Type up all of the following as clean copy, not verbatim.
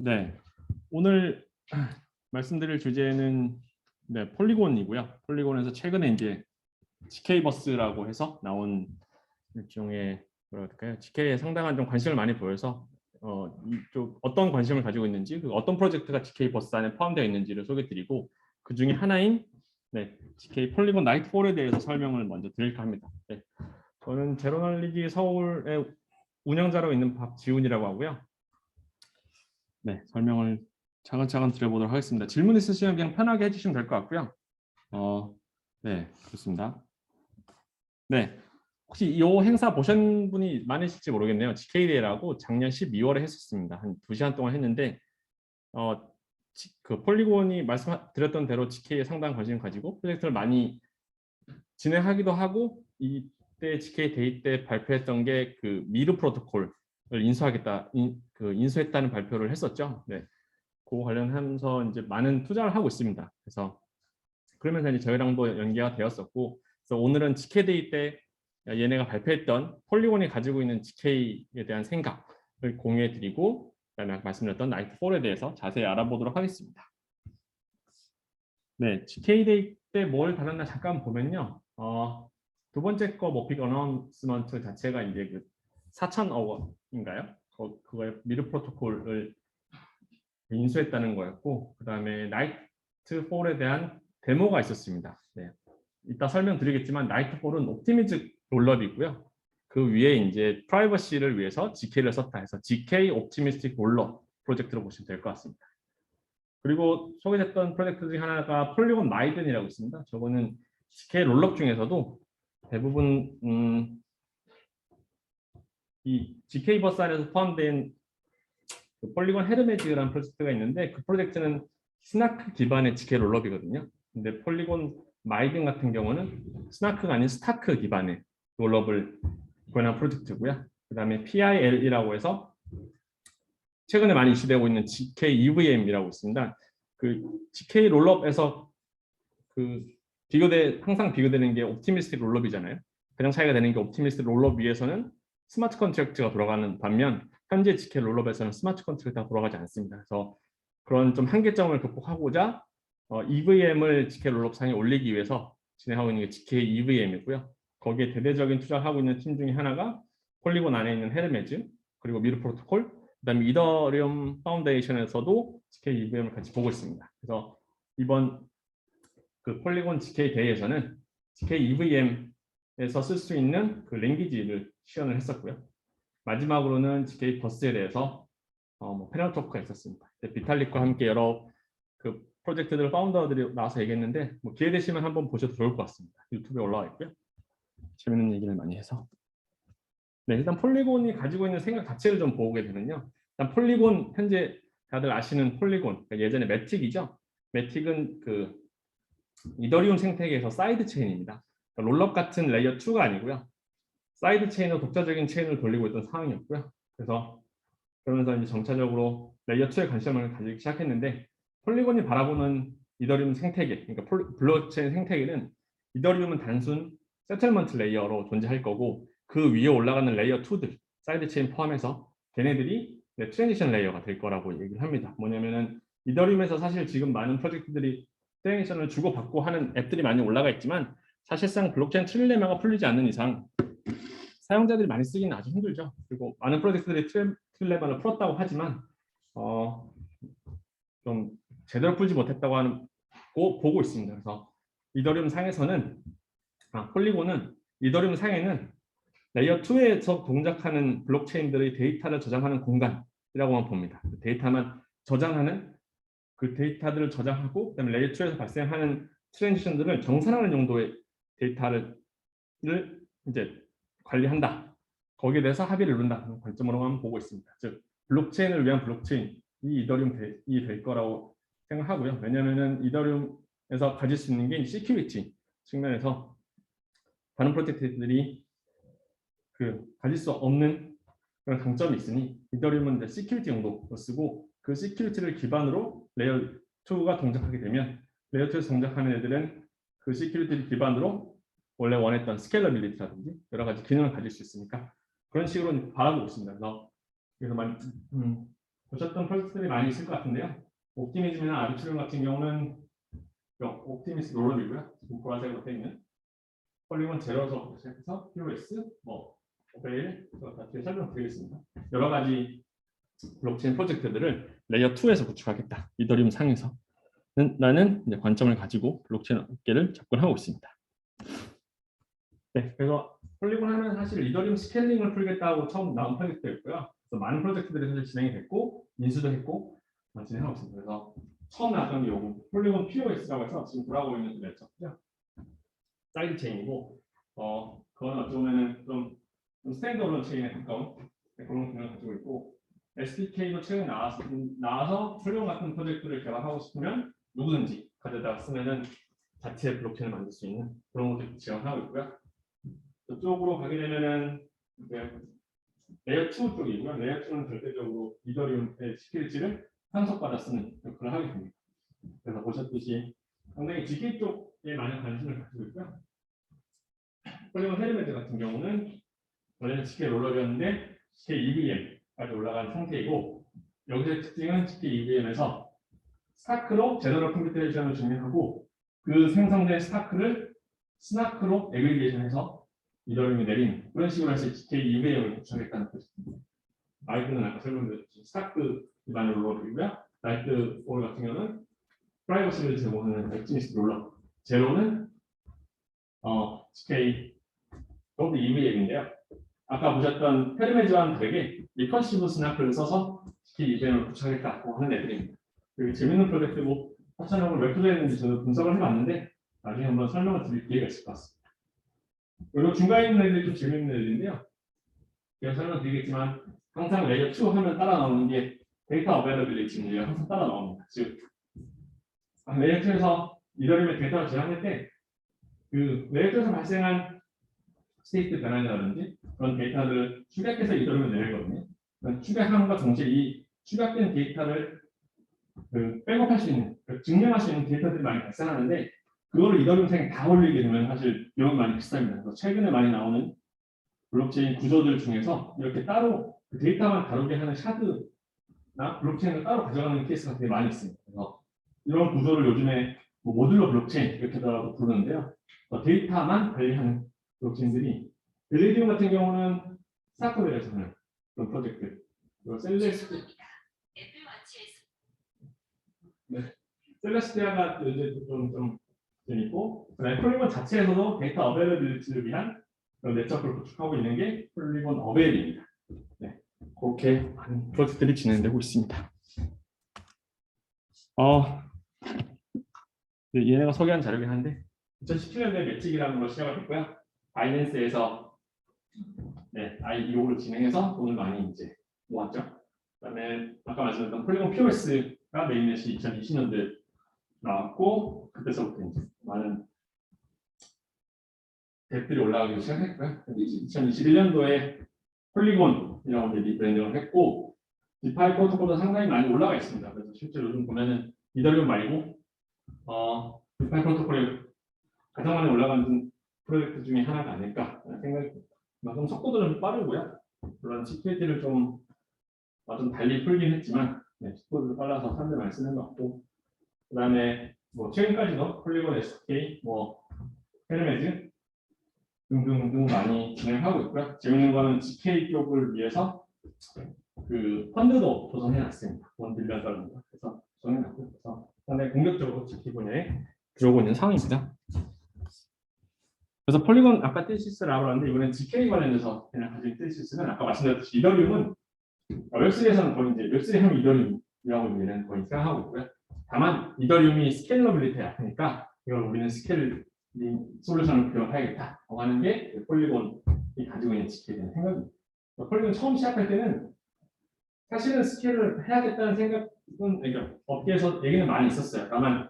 네, 오늘 말씀드릴 주제는 폴리곤이고요. 폴리곤에서 최근에 이제 GK버스라고 해서 나온 일종의 뭐랄까요, GK에 상당한 좀 관심을 많이 보여서 이쪽 어떤 관심을 가지고 있는지, 어떤 프로젝트가 GK버스 안에 포함되어 있는지를 소개드리고 그 중에 하나인 GK 폴리곤 나이트4에 대해서 설명을 먼저 드릴까 합니다. 저는 제로널리지 서울의 운영자로 있는 박지훈이라고 하고요. 설명을 차근차근 드려보도록 하겠습니다. 질문 있으시면 그냥 편하게 해주시면 될 것 같고요. 그렇습니다. 혹시 이 행사 보신 분이 많으실지 모르겠네요. GK데이라고 작년 12월에 했었습니다. 한 2시간 동안 했는데 그 폴리곤이 말씀드렸던 대로 GK에 상당한 관심을 가지고 프로젝트를 많이 진행하기도 하고, 이때 GK데이 때 발표했던 게 그 미르 프로토콜을 인수했다는 발표를 했었죠. 그 관련하면서 이제 많은 투자를 하고 있습니다. 그래서 그러면서 이제 저희랑도 연계가 되었었고, 그래서 오늘은 GK데이 때 얘네가 발표했던 폴리곤이 가지고 있는 GK에 대한 생각을 공유해드리고, 그다음에 말씀드렸던 나이트4에 대해서 자세히 알아보도록 하겠습니다. GK데이 때 뭘 다뤘나 잠깐 보면요. 두 번째 거 빅 어나운스먼트 자체가 이제 그 4,000억 원인가요? 그거의 미르 프로토콜을 인수했다는 거였고, 그 다음에 나이트4에 대한 데모가 있었습니다. 이따 설명드리겠지만 나이트4는 옵티미즈 롤러이고요. 그 위에 이제 프라이버시를 위해서 GK를 썼다 해서 GK 옵티미스틱 롤러 프로젝트로 보시면 될 것 같습니다. 그리고 소개됐던 프로젝트 중에 하나가 폴리곤 마이든이라고 있습니다. 저거는 GK 롤업 중에서도 대부분 이 GK 버스 안에서 포함된 그 폴리곤 헤르메즈라는 프로젝트가 있는데, 그 프로젝트는 스나크 기반의 GK 롤업이거든요. 근데 폴리곤 마이든 같은 경우는 스나크가 아닌 스타크 기반의 롤업을 구현한 프로젝트고요. 그 다음에 PIL이라고 해서 최근에 많이 이슈되고 있는 GK EVM이라고 있습니다. 그 GK 롤업에서 항상 비교되는 게 옵티미스틱 롤업이잖아요. 가장 차이가 되는 게 옵티미스틱 롤업 위에서는 스마트 컨트랙트가 돌아가는 반면, 현재 GK 롤업에서는 스마트 컨트랙트가 돌아가지 않습니다. 그래서 그런 좀 한계점을 극복하고자 EVM을 GK 롤업상에 올리기 위해서 진행하고 있는 게 GK EVM이고요. 거기에 대대적인 투자를 하고 있는 팀 중에 하나가 폴리곤 안에 있는 헤르메즈, 그리고 미르 프로토콜, 그다음에 이더리움 파운데이션에서도 GK EVM을 같이 보고 있습니다. 그래서 이번 그 폴리곤 GK 대회에서는 GK EVM에서 쓸 수 있는 그 랭귀지를 시연을 했었고요. 마지막으로는 GK 버스에 대해서 패널 토크가 있었습니다. 비탈릭과 함께 여러 그 프로젝트들 파운더들이 나와서 얘기했는데, 기회 되시면 한번 보셔도 좋을 것 같습니다. 유튜브에 올라와 있고요. 재밌는 얘기를 많이 해서. 일단 폴리곤이 가지고 있는 생각 자체를 좀 보게 되면요. 일단 폴리곤, 현재 다들 아시는 폴리곤, 그러니까 예전에 매틱이죠. 매틱은 그 이더리움 생태계에서 사이드 체인입니다. 그러니까 롤업 같은 레이어 2가 아니고요. 사이드 체인으로 독자적인 체인을 돌리고 있던 상황이었고요. 그래서 그러면서 이제 점차적으로 레이어 2에 관심을 가지기 시작했는데, 폴리곤이 바라보는 이더리움 생태계, 그러니까 블록체인 생태계는 이더리움은 단순 세틀먼트 레이어로 존재할 거고, 그 위에 올라가는 레이어 2들, 사이드 체인 포함해서 걔네들이 트랜지션 레이어가 될 거라고 얘기를 합니다. 뭐냐면은 이더리움에서 사실 지금 많은 프로젝트들이 트랜지션을 주고받고 하는 앱들이 많이 올라가 있지만, 사실상 블록체인 트릴레마가 풀리지 않는 이상 사용자들이 많이 쓰기는 아주 힘들죠. 그리고 많은 프로젝트들이 트릴레마를 풀었다고 하지만 좀 제대로 풀지 못했다고 보고 있습니다. 그래서 이더리움 상에서는 폴리곤은 이더리움 상에는 레이어 2에서 동작하는 블록체인들의 데이터를 저장하는 공간이라고만 봅니다. 데이터만 저장하는, 그 데이터들을 저장하고, 그다음에 레이어 2에서 발생하는 트랜지션들을 정산하는 용도의 데이터를 이제 관리한다. 거기에 대해서 합의를 이룬다는 관점으로만 보고 있습니다. 즉 블록체인을 위한 블록체인이 이더리움이 될 거라고 생각하고요. 왜냐하면 이더리움에서 가질 수 있는 게 시큐리티 측면에서 다른 프로젝트들이 가질 수 없는 그런 강점이 있으니, 이더리움은 이제 시큐리티 용도로 쓰고, 그 시큐리티를 기반으로 레이어 2가 동작하게 되면 레이어 2에서 동작하는 애들은 그 시큐리티를 기반으로 원래 원했던 스케일러빌리티라든지 여러 가지 기능을 가질 수 있으니까 그런 식으로 바라보고 있습니다. 그래서 보셨던 프로젝트들이 많이 있을 것 같은데요. 옵티미즘이나 아비트륨 같은 경우는 옵티미스트 롤업이고요. 지금 보라색으로 되어 있는 폴리곤 제로에서 시작해서 POS, 오베일, 다 뒤에 설명드리겠습니다. 여러 가지 블록체인 프로젝트들을 레이어 2에서 구축하겠다. 이더리움 상에서 라는 이제 관점을 가지고 블록체인 업계를 접근하고 있습니다. 네, 그래서 폴리곤 하면 사실 이더리움 스케일링을 풀겠다고 처음 나온 프로젝트였고요. 그래서 많은 프로젝트들이 사실 진행이 됐고 인수도 했고 진행하고 있습니다. 그래서 처음 나왔던 게 요거 폴리곤 POS라고 해서 지금 돌아오고 있는 냈었고요. 사이드 체인이고 그건 어찌 보면은 좀 스탠드얼론 체인에 가까운 그런 기능을 가지고 있고 SDK도 최근에 나와서 폴리곤 같은 프로젝트를 개발하고 싶으면 누구든지 가져다 쓰면은 자체 블록체인을 만들 수 있는 그런 것들 지원하고 있고요. 저쪽으로 가게 되면은 레이어 2 쪽이고요. 레이어 2는 절대적으로 이더리움의 시큐리티를 상속받아 쓰는 역할을 하게 됩니다. 그래서 보셨듯이 상당히 GK 쪽에 많은 관심을 가지고 있고요. 폴리곤 헤르메드 같은 경우는 원래는 GK 롤러였는데 GK EVM까지 올라간 상태이고 여기서의 특징은 GK EVM에서 스타크로 제너럴 컴퓨테이션을 진행하고 그 생성된 스타크를 스나크로 애그리게이션해서 이더리움이 내리는 그런 식으로 해서 GK EVM을 구축하겠다는 프로젝트입니다. 라이트는 아까 설명드렸듯이 스타크 기반의 롤러이고요. 라이트 올 같은 경우는 프라이버시를 제공하는 옵티미스트 롤러. 제로는 GK EVM인데요. 아까 보셨던 페르메즈와는 다르게 리커시브 스나크를 써서 GK EVM을 구축하겠다고 하는 애들입니다. 되게 재밌는 프로젝트고 합천형을 왜 투자했는지 저도 분석을 해봤는데 나중에 한번 설명을 드릴 기회가 있을 것 같습니다. 그리고 중간에 있는 애들이 좀 재밌는 애들인데요. 제가 설명드리겠지만 항상 레이어 2 하면 따라 나오는 게 데이터 어베러빌리티 문제가 항상 따라 나옵니다. 즉 레이어 2에서 이더리움의 데이터를 저장할 때 그 레이어 2에서 발생한 스테이트 변화라든지 그런 데이터들을 축약해서 이더리움에 내리거든요. 축약함과 동시에 이 축약된 데이터를 백업할 수 있는, 증명할 수 있는 데이터들이 많이 발생하는데 그거를 이더리움상에 다 올리게 되면 사실 비용이 많이 비쌉니다. 그래서 최근에 많이 나오는 블록체인 구조들 중에서 이렇게 따로 그 데이터만 다루게 하는 샤드나 블록체인을 따로 가져가는 케이스가 되게 많이 있습니다. 그래서 이런 구조를 요즘에 모듈러 블록체인 이렇게도 부르는데요. 데이터만 관리하는 블록체인들이 벨리디움 같은 경우는 스타크웨어에서 하는 그런 프로젝트, 그리고 셀레스티아가 이제 좀 재밌고, 그다음에 폴리곤 자체에서도 데이터 어베러빌리티를 위한 그런 네트워크를 구축하고 있는 게 폴리곤 어베일입니다. 네, 그렇게 많은 프로젝트들이 진행되고 있습니다. 얘네가 소개한 자료긴 한데 2017년도에 매직이라는 걸 시작을 했고요. 바이낸스에서 IEO를 진행해서 돈을 많이 이제 모았죠. 그다음에 아까 말씀드렸던 폴리곤 POS가 메인넷이 2020년도에 나왔고 그때서부터 이제 많은 덱들이 올라가기 시작했고요. 2021년도에 폴리곤이라고 이제 리브랜딩을 했고 디파이 프로토콜도 상당히 많이 올라가 있습니다. 그래서 실제로 요즘 보면은 이더리움 말고 디파이 프로토콜이 가장 많이 올라가는 프로젝트 중에 하나가 아닐까 생각이 듭니다. 그만큼 속도도 좀 빠르고요. 물론 시큐리티를 좀 달리 풀긴 했지만 속도도 빨라서 사람들 많이 쓰는 것 같고 그다음에 최근까지도 폴리곤 SDK, 헤르메즈 등등 많이 진행하고 있고요. 재밌는 거는 GK 쪽을 위해서 그 펀드도 조성해놨습니다. $1 빌리언 그래서 조성해놨고 그래서 상당히 공격적으로 GK 분야에 들어오고 있는 상황입니다. 그래서 폴리곤 아까 테시스라고 하는데 이번엔 GK 관련해서 그냥 가진 테시스는 아까 말씀드렸듯이 이더리움은 웹3에서는 거의 이제 웹3 하면 이더리움이라고 우리는 거의 생각하고 있고요. 다만 이더리움이 스케일러빌리티가 약하니까 이걸 우리는 스케일 솔루션을 개발해야겠다고 하는 게 폴리곤이 가지고 있는 GK에 생각입니다. 폴리곤 처음 시작할 때는 사실은 스케일을 해야겠다는 생각은 그러니까 업계에서 얘기는 많이 있었어요. 다만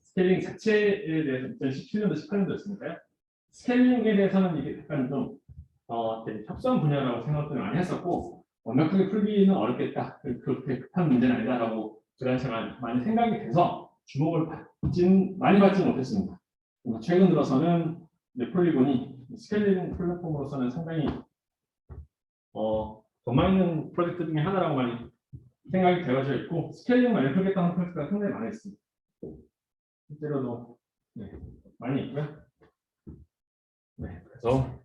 스케일링 자체에 대해서 2017년도, 18년도였으니까요. 스케일링에 대해서는 이게 약간 좀 되게 협소한 분야라고 생각을 많이 했었고 완벽하게 풀기는 어렵겠다. 그렇게 급한 문제는 아니다라고 그 당시에 많이 생각이 돼서 주목을 많이 받지는 못했습니다. 최근 들어서는 폴리곤이 스케일링 플랫폼으로서는 상당히 돈 많이 있는 프로젝트 중에 하나라고 많이 생각이 되어져 있고 스케일링만 예쁘겠다는 프로젝트가 상당히 많이 있습니다. 실제로도 네, 많이 있고요. 네, 그래서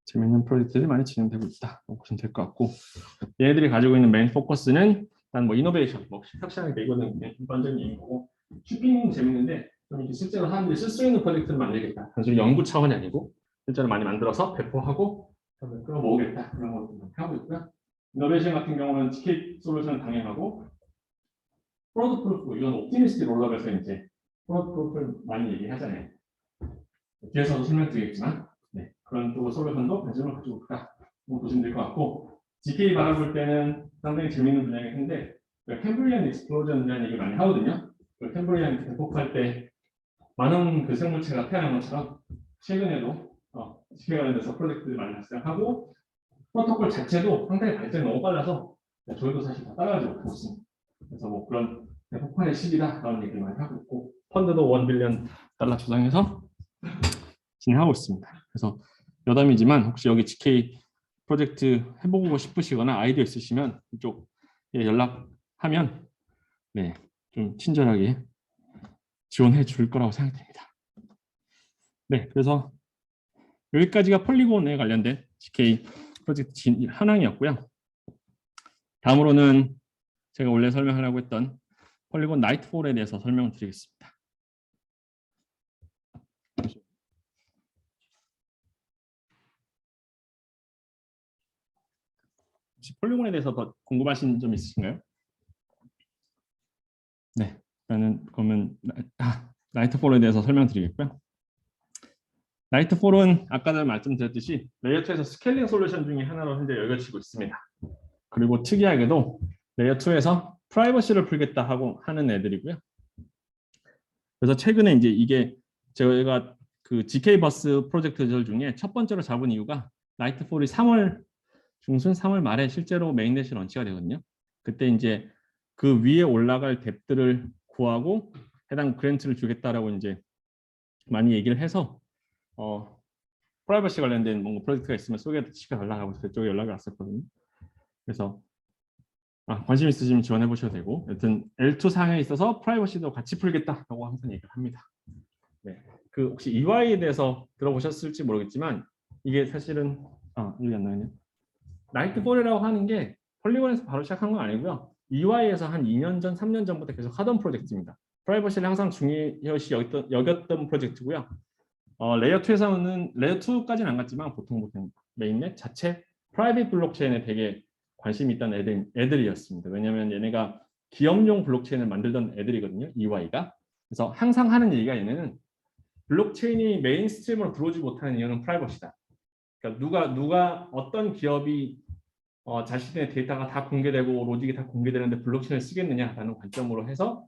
재밌는 프로젝트들이 많이 진행되고 있다. 보시면 될 것 같고 얘네들이 가지고 있는 메인 포커스는 일단 뭐 이노베이션, 뭐 혁신하게 이거는 일반적인 얘기고 슈핑 재밌는데 좀 이제 실제로 사람들이 쓸 수 있는 프로젝트를 만들겠다. 단순히 연구 차원이 아니고 실제로 많이 만들어서 배포하고 끌어모으겠다. 그런 것도 하고 있고요. 이노베이션 같은 경우는 GK 솔루션 당연하고 프로덕트 프루프 이건 옵티미스틱 롤업에서 이제 프로덕트 프루프를 많이 얘기하잖아요. 뒤에서도 설명드리겠지만 네, 그런 또 솔루션도 관심을 가지고 있다. 보시면 될 것 같고 GK 바라볼 때는 상당히 재밌는 분야이긴 한데 캠브리안 익스플로전이라는 얘기 많이 하거든요. 캠브리안 대폭할 때 많은 그 생물체가 태어난 것처럼 최근에도 GK 관련돼서 프로젝트들이 많이 발생하고 프로토콜 자체도 상당히 발전이 너무 빨라서 저희도 사실 다 따라가지 못하고 있습니다. 그래서 뭐 그런 대폭발의 시기다 그런 얘기를 많이 하고 있고 펀드도 $1 빌리언 조성해서 진행하고 있습니다. 그래서 여담이지만 혹시 여기 GK 프로젝트 해보고 싶으시거나 아이디어 있으시면 이쪽에 연락하면 네, 좀 친절하게 지원해 줄 거라고 생각됩니다. 네, 그래서 여기까지가 폴리곤에 관련된 GK 프로젝트 현황이었고요. 다음으로는 제가 원래 설명하려고 했던 폴리곤 나이트폴에 대해서 설명을 드리겠습니다. 혹시 폴리곤에 대해서 더 궁금하신 점 있으신가요? 네, 일단은 그러면 나이트폴에 대해서 설명드리겠고요. 나이트폴은 아까도 말씀드렸듯이 레이어 2에서 스케일링 솔루션 중에 하나로 현재 여겨지고 있습니다. 그리고 특이하게도 레이어 2에서 프라이버시를 풀겠다 하고 하는 애들이고요. 그래서 최근에 이제 이게 저희가 그 GK 버스 프로젝트들 중에 첫 번째로 잡은 이유가 나이트폴이 3월 중순 3월 말에 실제로 메인넷이 런치가 되거든요. 그때 이제 그 위에 올라갈 뎁들을 구하고 해당 그랜트를 주겠다라고 이제 많이 얘기를 해서 프라이버시 관련된 뭔가 프로젝트가 있으면 소개시켜달라고 그쪽에 연락이 왔었거든요. 그래서 관심 있으시면 지원해 보셔도 되고 여튼 L2 상에 있어서 프라이버시도 같이 풀겠다라고 항상 얘기를 합니다. 네, 그 혹시 EY에 대해서 들어보셨을지 모르겠지만 이게 사실은 여기 안 나오네요. 나이트폴이라고 하는 게 폴리곤에서 바로 시작한 건 아니고요. EY에서 한 2년 전, 3년 전부터 계속 하던 프로젝트입니다. 프라이버시를 항상 중요시 여겼던 프로젝트고요. 레이어 2에서는 레이어 2까지는 안 갔지만 보통 메인넷 자체 프라이빗 블록체인에 되게 관심이 있던 애들이었습니다. 왜냐하면 얘네가 기업용 블록체인을 만들던 애들이거든요. EY가. 그래서 항상 하는 얘기가 얘네는 블록체인이 메인스트림으로 들어오지 못하는 이유는 프라이버시다. 그러니까 누가 어떤 기업이 자신의 데이터가 다 공개되고 로직이 다 공개되는데 블록체인을 쓰겠느냐라는 관점으로 해서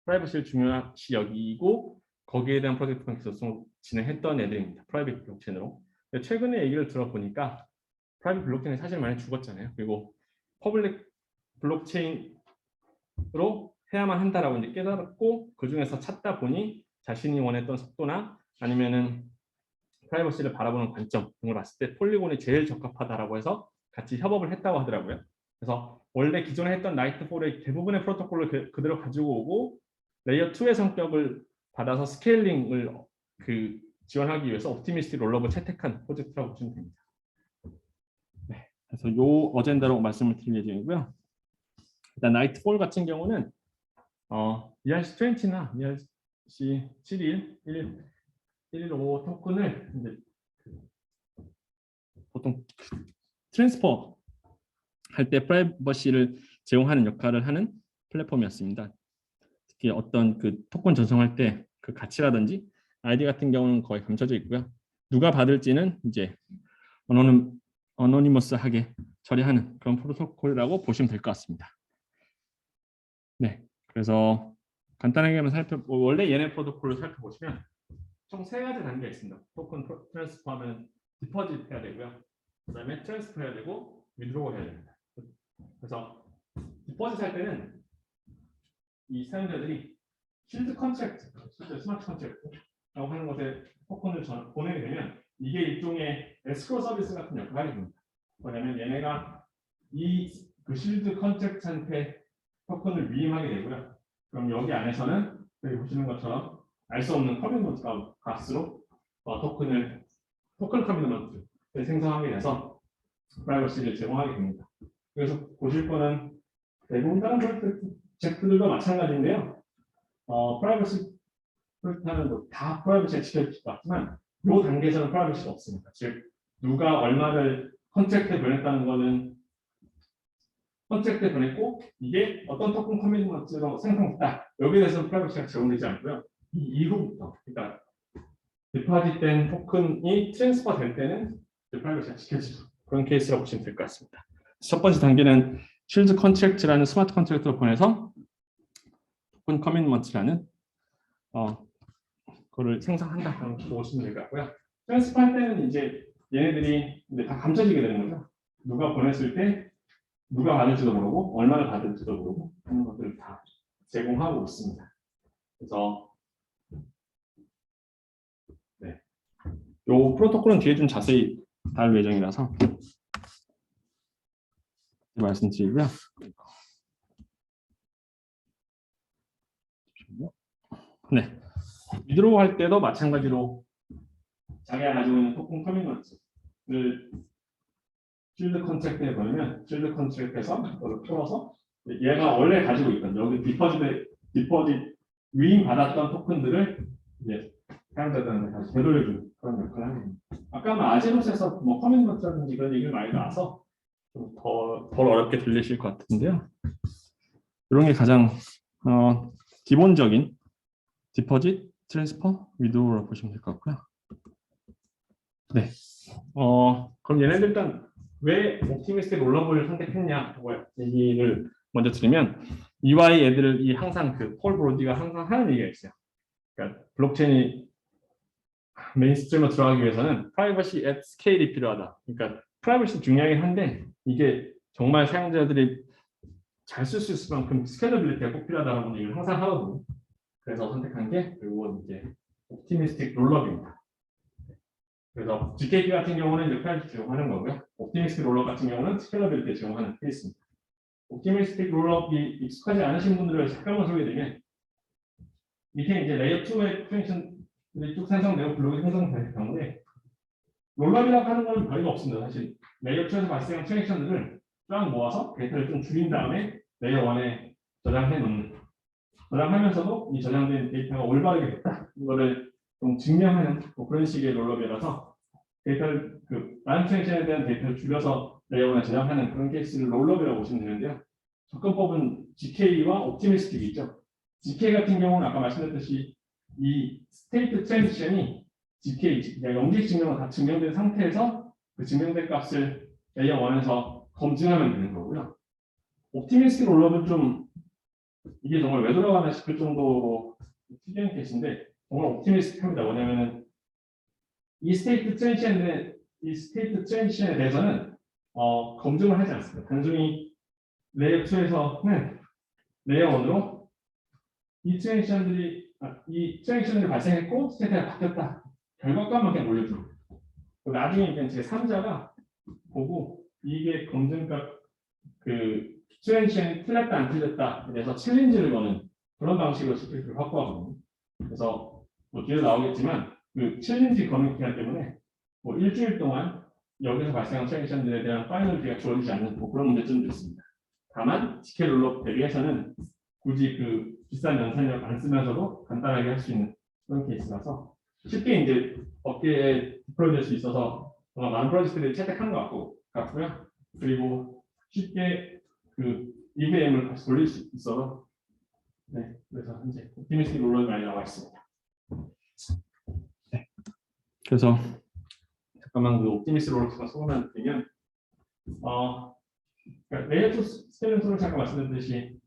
프라이버시를 중요시 여기고 거기에 대한 프로젝트만 계속 진행했던 애들입니다. 프라이빗 블록체인으로. 최근에 얘기를 들어보니까 프라이빗 블록체인이 사실 많이 죽었잖아요. 그리고 퍼블릭 블록체인으로 해야만 한다라고 이제 깨달았고 그 중에서 찾다 보니 자신이 원했던 속도나 아니면은 프라이버시를 바라보는 관점 등을 봤을 때 폴리곤이 제일 적합하다라고 해서 같이 협업을 했다고 하더라고요. 그래서 원래 기존에 했던 나이트폴의 대부분의 프로토콜을 그대로 가지고 오고 레이어 2의 성격을 받아서 스케일링을 지원하기 위해서 옵티미스틱 롤러블 채택한 프로젝트라고 보시면 됩니다. 네, 그래서 이 어젠다로 말씀을 드릴 예정이고요. 일단 나이트폴 같은 경우는 ERC20나 ERC71, 115 토큰을 이제 보통 트랜스퍼 할 때 프라이버시를 제공하는 역할을 하는 플랫폼이었습니다. 특히 어떤 그 토큰 전송할 때 그 가치라든지 아이디 같은 경우는 거의 감춰져 있고요. 누가 받을지는 이제 어노니머스하게 처리하는 그런 프로토콜이라고 보시면 될 것 같습니다. 네, 그래서 간단하게 한번 원래 얘네 프로토콜을 살펴보시면 총 3가지 단계가 있습니다. 토큰 트랜스퍼하면 디퍼짓 해야 되고요. 그다음에 트랜스퍼 해야 되고 위드로우 해야 됩니다. 그래서 디퍼짓 할 때는 이 사용자들이 실드 컨트랙트, 실제 스마트 컨트랙트라고 하는 것에 토큰을 보내게 되면 이게 일종의 에스크로 서비스 같은 역할을 합니다. 왜냐하면 얘네가 이 그 실드 컨트랙트한테 토큰을 위임하게 되고요. 그럼 여기 안에서는 여기 보시는 것처럼 알 수 없는 커미트먼트 값으로 토큰 커미트먼트를 생성하게 돼서 프라이버시를 제공하게 됩니다. 그래서 보실 거는 대부분 다른 프로젝트들도 마찬가지인데요. 프라이버시 프로젝트는 다 프라이버시가 지켜질 것 같지만 이 단계에서는 프라이버시가 없습니다. 즉 누가 얼마를 컨트랙트에 보냈다는 거는 컨트랙트에 보냈고 이게 어떤 토큰 커미트먼트로 생성됐다. 여기에 대해서는 프라이버시가 제공되지 않고요. 이 이후부터 그러니까 디파짓된 토큰이 트랜스퍼 될 때는 프라이버시가 지켜지죠. 그런 케이스라고 보시면 될 것 같습니다. 첫 번째 단계는 쉴드 컨트랙트라는 스마트 컨트랙트로 보내서 토큰 커미트먼트라는 그거를 생성한다. 그렇게 보시면 될 것 같고요. 트랜스퍼 할 때는 이제 얘네들이 다 감춰지게 되는 거죠. 누가 보냈을 때 누가 받을지도 모르고 얼마를 받을지도 모르고 하는 것들을 다 제공하고 있습니다. 그래서 네, 요 프로토콜은 뒤에 좀 자세히 다룰 예정이라서 말씀드리고요. 네, 위드로우 할 때도 마찬가지로 자기가 가지고 있는 토큰 커미트먼트를 쉴드 컨트랙트에 보내면 쉴드 컨트랙트에서 그걸 풀어서 얘가 원래 가지고 있던 여기 디퍼짓 위임 받았던 토큰들을 이제 사용자들한테 다시 되돌려주는 그런 역할을 하게 됩니다. 아까 아제로스에서 뭐 커미트먼트라든지 그런 얘기를 많이 나와서 좀 덜 어렵게 들리실 것 같은데요. 이런 게 가장 기본적인 디퍼짓, 트랜스퍼, 위드로우라고 보시면 될 것 같고요. 네. 그럼 얘네들 일단 왜 옵티미스틱 롤러블을 선택했냐고 얘기를 먼저 드리면 EY 애들이 항상 그 폴 브로디가 항상 하는 얘기가 있어요. 그러니까 블록체인이 메인스트림으로 들어가기 위해서는 프라이버시 앳 스케일이 필요하다. 그러니까 프라이버시 중요하긴 한데 이게 정말 사용자들이 잘 쓸 수 있을 만큼 스케일러빌리티가 꼭 필요하다는 얘기를 항상 하거든요. 그래서 선택한 게 결국은 이제 옵티미스틱 롤러입니다. 그래서 GKP 같은 경우는 이제 프라이버시 제공하는 거고요. 옵티미스틱 롤러 같은 경우는 스케일러빌리티 제공하는 케이스입니다. 옵티미스틱 롤러이 익숙하지 않으신 분들을 잠깐만 소개드리면 밑에 이제 레이어 2의 트랜잭션들이 쭉 생성되고 블록이 생성될 경우에 롤러이라고 하는 건 별거 없습니다. 사실 레이어 2에서 발생한 트랜잭션들을 쫙 모아서 데이터를 좀 줄인 다음에 레이어 1에 저장해 놓는 저장하면서도 이 저장된 데이터가 올바르게 됐다. 이거를 좀 증명하는 뭐 그런 식의 롤러이라서 데이터를 많은 트랜잭션에 대한 데이터를 줄여서 레이어 1에 저장하는 그런 케이스를 롤러이라고 보시면 되는데요. 접근법은 GK와 옵티미스틱이죠. GK 같은 경우는 아까 말씀드렸듯이 이 스테이트 트랜지션이 GK, 영지 증명은 다 증명된 상태에서 그 증명된 값을 레이어 1에서 검증하면 되는 거고요. 옵티미스틱 롤러는 좀 이게 정말 왜 돌아가나 싶을 정도로 특이한 케이스인데 정말 옵티미스틱합니다. 뭐냐면은 이 스테이트 트랜지션에 대해서는 검증을 하지 않습니다. 단순히 레이어 2에서는 레이어 1으로 이 트랜지션들이 발생했고 스테이트가 바뀌었다. 결과값만 그냥 올려줘. 나중에 그냥 제 3자가 보고 이게 검증값 트랜지션이 틀렸다 안 틀렸다 그래서 챌린지를 거는 그런 방식으로 스테이트를 확보하거든요. 그래서 뭐 뒤에 나오겠지만 그 챌린지 거는 기간 때문에 뭐 일주일 동안 여기서 발생한 트랜지션들에 대한 파이널 비가 주어지지 않는 뭐 그런 문제점도 있습니다. 다만 GK 롤러 대비해서는 굳이 비싼 연산력 안 쓰면서도 간단하게 할 수 있는 그런 케이스라서 쉽게 이제 업계에 디플로이될 수 있어서 많은 프로젝트들이 채택한 것 같고요. 그리고 쉽게 EVM을 다시 돌릴 수 있어서 네, 그래서 현재 옵티미스틱 롤러이 많이 나와 있습니다. 네, 그래서 잠깐만 옵티미스틱 롤러 소개만 드리면 레이어 2 스케일링 잠깐 말씀드렸듯이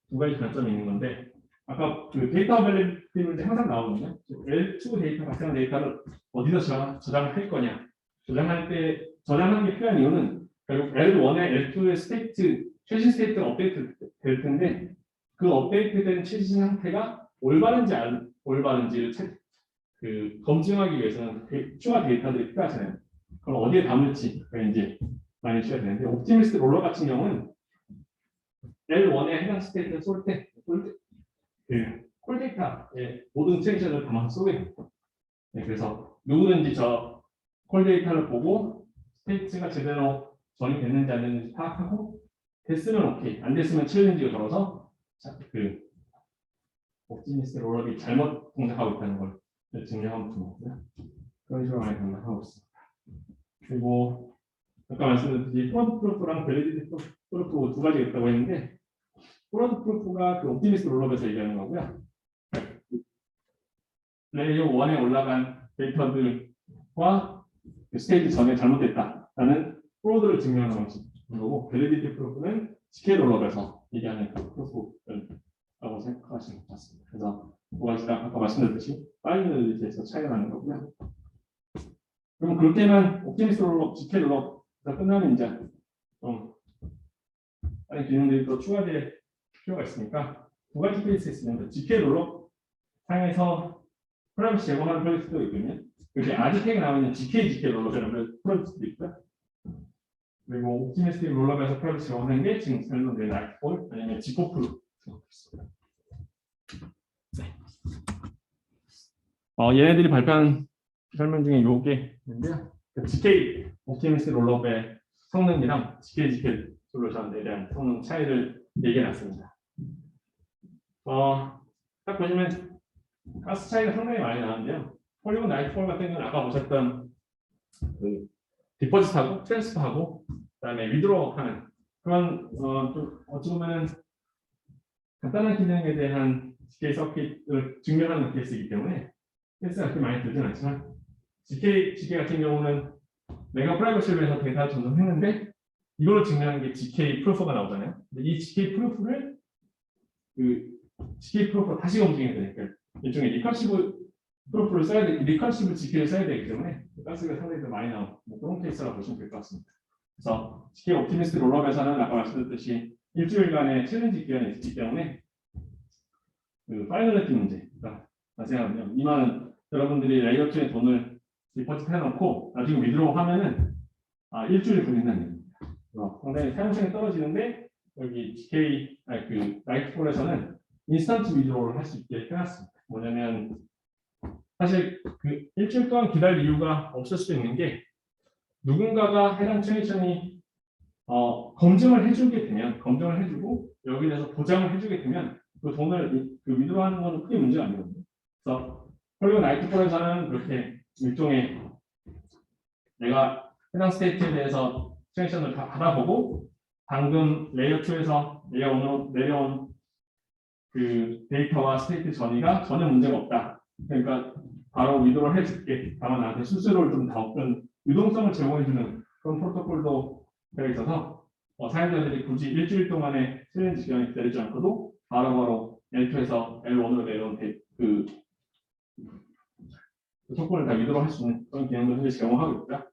두 가지 관점이 있는 건데 아까 데이터 어벨리빌리티 항상 나오거든요. L2 데이터 발생한 데이터를 어디서 저장할 거냐. 저장하는 게 필요한 이유는 결국 L1에 L2의 최신 스테이트가 업데이트 될 텐데 그 업데이트된 최신 상태가 올바른지를 검증하기 위해서는 추가 데이터들이 필요하잖아요. 그럼 어디에 담을지 이제 많이 취해야 되는데 옵티미스틱 롤러 같은 경우는 L1에 해당 스테이트를 쏠 때 그 콜데이터의 모든 트랜잭션을 담아서 쏘게 됩니다. 네, 그래서 누구든지 저 콜데이터를 보고 스테이트가 제대로 전이됐는지 안 됐는지 파악하고 됐으면 오케이, 안 됐으면 챌린지가 걸어서 그 옵티미스트 롤업이 잘못 동작하고 있다는 걸 증명하면 좋고요. 그런 식으로 많이 동작하고 있습니다. 그리고 아까 말씀드렸듯이 프론트 프루프랑 밸리디티 프루프 두 가지가 있다고 했는데 프론트 프루프가 그 옵티미스트 롤업에서 얘기하는 거고요. 레이어 1에 올라간 데이터들과 그 스테이지 전에 잘못됐다라는 프로드를 증명하는 방식이고 밸리디티 프루프는 GK 롤업에서 얘기하는 그 프루프라고 생각하시면 될 것 같습니다. 그래서 두 가지 다 아까 말씀드렸듯이 파이널리티에서 차이가 나는 거고요. 그럼 그렇게만 옵티미스트 롤업, GK 롤업 끝나면 이제 좀 다른 기능들이 또 추가될 필요가 있으니까 두 가지 케이스 있습니다. GK 롤업 상에서 프라이버시 제공하는 프로젝트도 있거든요. 여기 아직까지 나와 있는 GK 롤업이라는 프로젝트도 있고요. 그리고 옵티미스틱 롤업에서 프라이버시 제공하는 게 지금 설명드린 라이트폴 아니면 지코프로 있습니다. 네. 얘네들이 발표한 설명 중에 요게 있는데요. GK 옵티미스틱 롤업의 성능이랑 GK 솔루션에 대한 성능 차이를 얘기해 놨습니다. 딱 보시면 가스 차이가 상당히 많이 나는데요. 폴리곤 나이트폴 같은 경우는 아까 보셨던 그 디포짓하고 트랜스퍼하고 그다음에 위드로우하는 그런 좀 어찌 보면은 간단한 기능에 대한 GK 서킷을 증명하는 케이스이기 때문에 케이스가 그렇게 많이 들지는 않지만 GK 같은 경우는 내가 프라이버시를 위해서 데이터를 전송했는데 이걸로 증명하는 게 GK 프루프가 나오잖아요. 근데 이 GK 프루프를 GK 프루프로 다시 검증해야 되니까 일종의 리커시브 프로프를 써야 돼, 리커시브 GK를 써야 되기 때문에 가스가 상당히 더 많이 나오는 그런 케이스라고 보시면 될 것 같습니다. 그래서 GK 옵티미스트 롤업에서는 아까 말씀드렸듯이 일주일간의 챌린지 기간이 있기 때문에 그 파이널리티 문제가 발생하거든요. 이만 여러분들이 레이어 2의 돈을 디포짓 해놓고 나중에 위드로우 하면은 일주일 걸린다는 얘기입니다. 상당히 사용성이 떨어지는데 여기 GK 그 라이트폴에서는 인스턴트 위드로우를 할 수 있게 해놨습니다. 뭐냐면 사실 그 일주일 동안 기다릴 이유가 없을 수도 있는 게 누군가가 해당 트랜잭션이 검증을 해주게 되면 검증을 해주고 여기에 대해서 보장을 해주게 되면 그 돈을 그 위드로우하는 건 크게 문제가 아니거든요. 그래서 폴리곤 나이트폴에서는 그렇게 일종의 내가 해당 스테이트에 대해서 트랜잭션을 다 받아보고 방금 레이어 2에서 레이어 1으로 내려온 그 데이터와 스테이트 전이가 전혀 문제가 없다. 그러니까 바로 위도를 해줄게. 다만 나한테 수수료를 좀 더 어떤 유동성을 제공해주는 그런 프로토콜도 되어 있어서 사용자들이 굳이 일주일 동안의 챌린지 기간이 기다리지 않고도 바로바로 L2에서 L1으로 내려온 그 토큰을 다 위도를 할 수 있는 그런 기능도 현재 제공하고 있고요.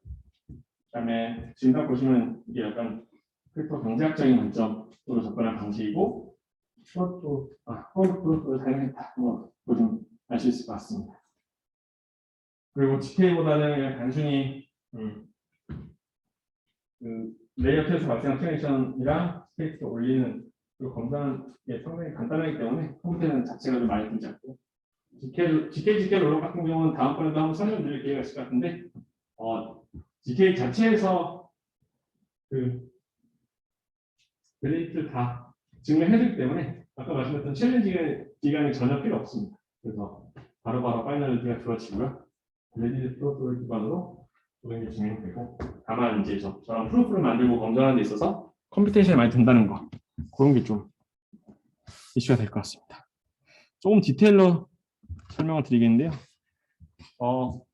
그다음에 지금 딱 보시면 이게 약간 크립토 경제학적인 관점으로 접근한 방식이고 프로토콜을 사용했다. 보시면 알 수 있을 것 같습니다. 그리고 GK보다는 그냥 단순히 그 레이어 2에서 발생한 트랜잭션이랑 스테이트를 올리는 그리고 검사하는 게 상당히 간단하기 때문에 컴퓨터는 자체가 좀 많이 들지 않고 GK 롤러 같은 경우는 다음번에도 한번 설명드릴 기회가 있을 것 같은데 GK 자체에서 그 밸리디티를 다 증명해주기 때문에 아까 말씀드렸던 챌린지 기간이 전혀 필요 없습니다. 그래서 바로바로 파이널리티가 주어지고요. 밸리디티 프로토콜 기반으로 모든 게 증명되고 다만 이제 저런 프로프를 만들고 검증하는 데 있어서 컴퓨테이션이 많이 든다는 거 그런 게 좀 이슈가 될 것 같습니다. 조금 디테일로 설명을 드리겠는데요.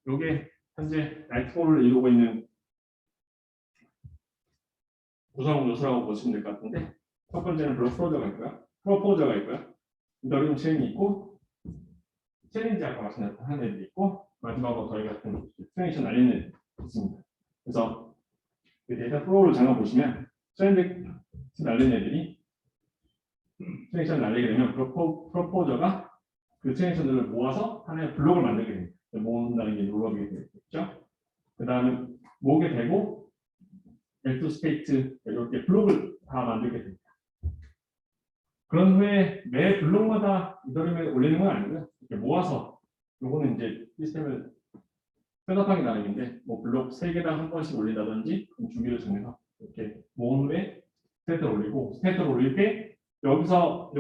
이게 현재 라이트폴을 이루고 있는 구성 요소라고 보시면 될 것 같은데 첫 번째는 프로포저가 있고요. 이더리움 체인이 있고 챌린지 아까 말씀드렸던 하는 애들이 있고 마지막으로 저희 같은 트랜잭션 날리는 애들이 있습니다. 그래서 그 데이터 프로를 잠깐 보시면 챌린지 날리는 애들이 트랜잭션 날리게 되면 프로포저가 그 트랜잭션들을 모아서 하나의 블록을 만들게 됩니다. 모은다는 게 롤업이 되겠죠. 그 다음에 모으게 되고 L2 스테이트 이렇게 블록을 다 만들게 됩니다. 그런 후에 매 블록마다 이더리움에 올리는 건 아니고요. 이렇게 모아서 요거는 이제 시스템을 셋업하기 나름인데 뭐 블록 3개당 한 번씩 올린다든지 주기를 정해서 이렇게 모은 후에 스테이터를 올리고 스테이터를 올릴 때 여기서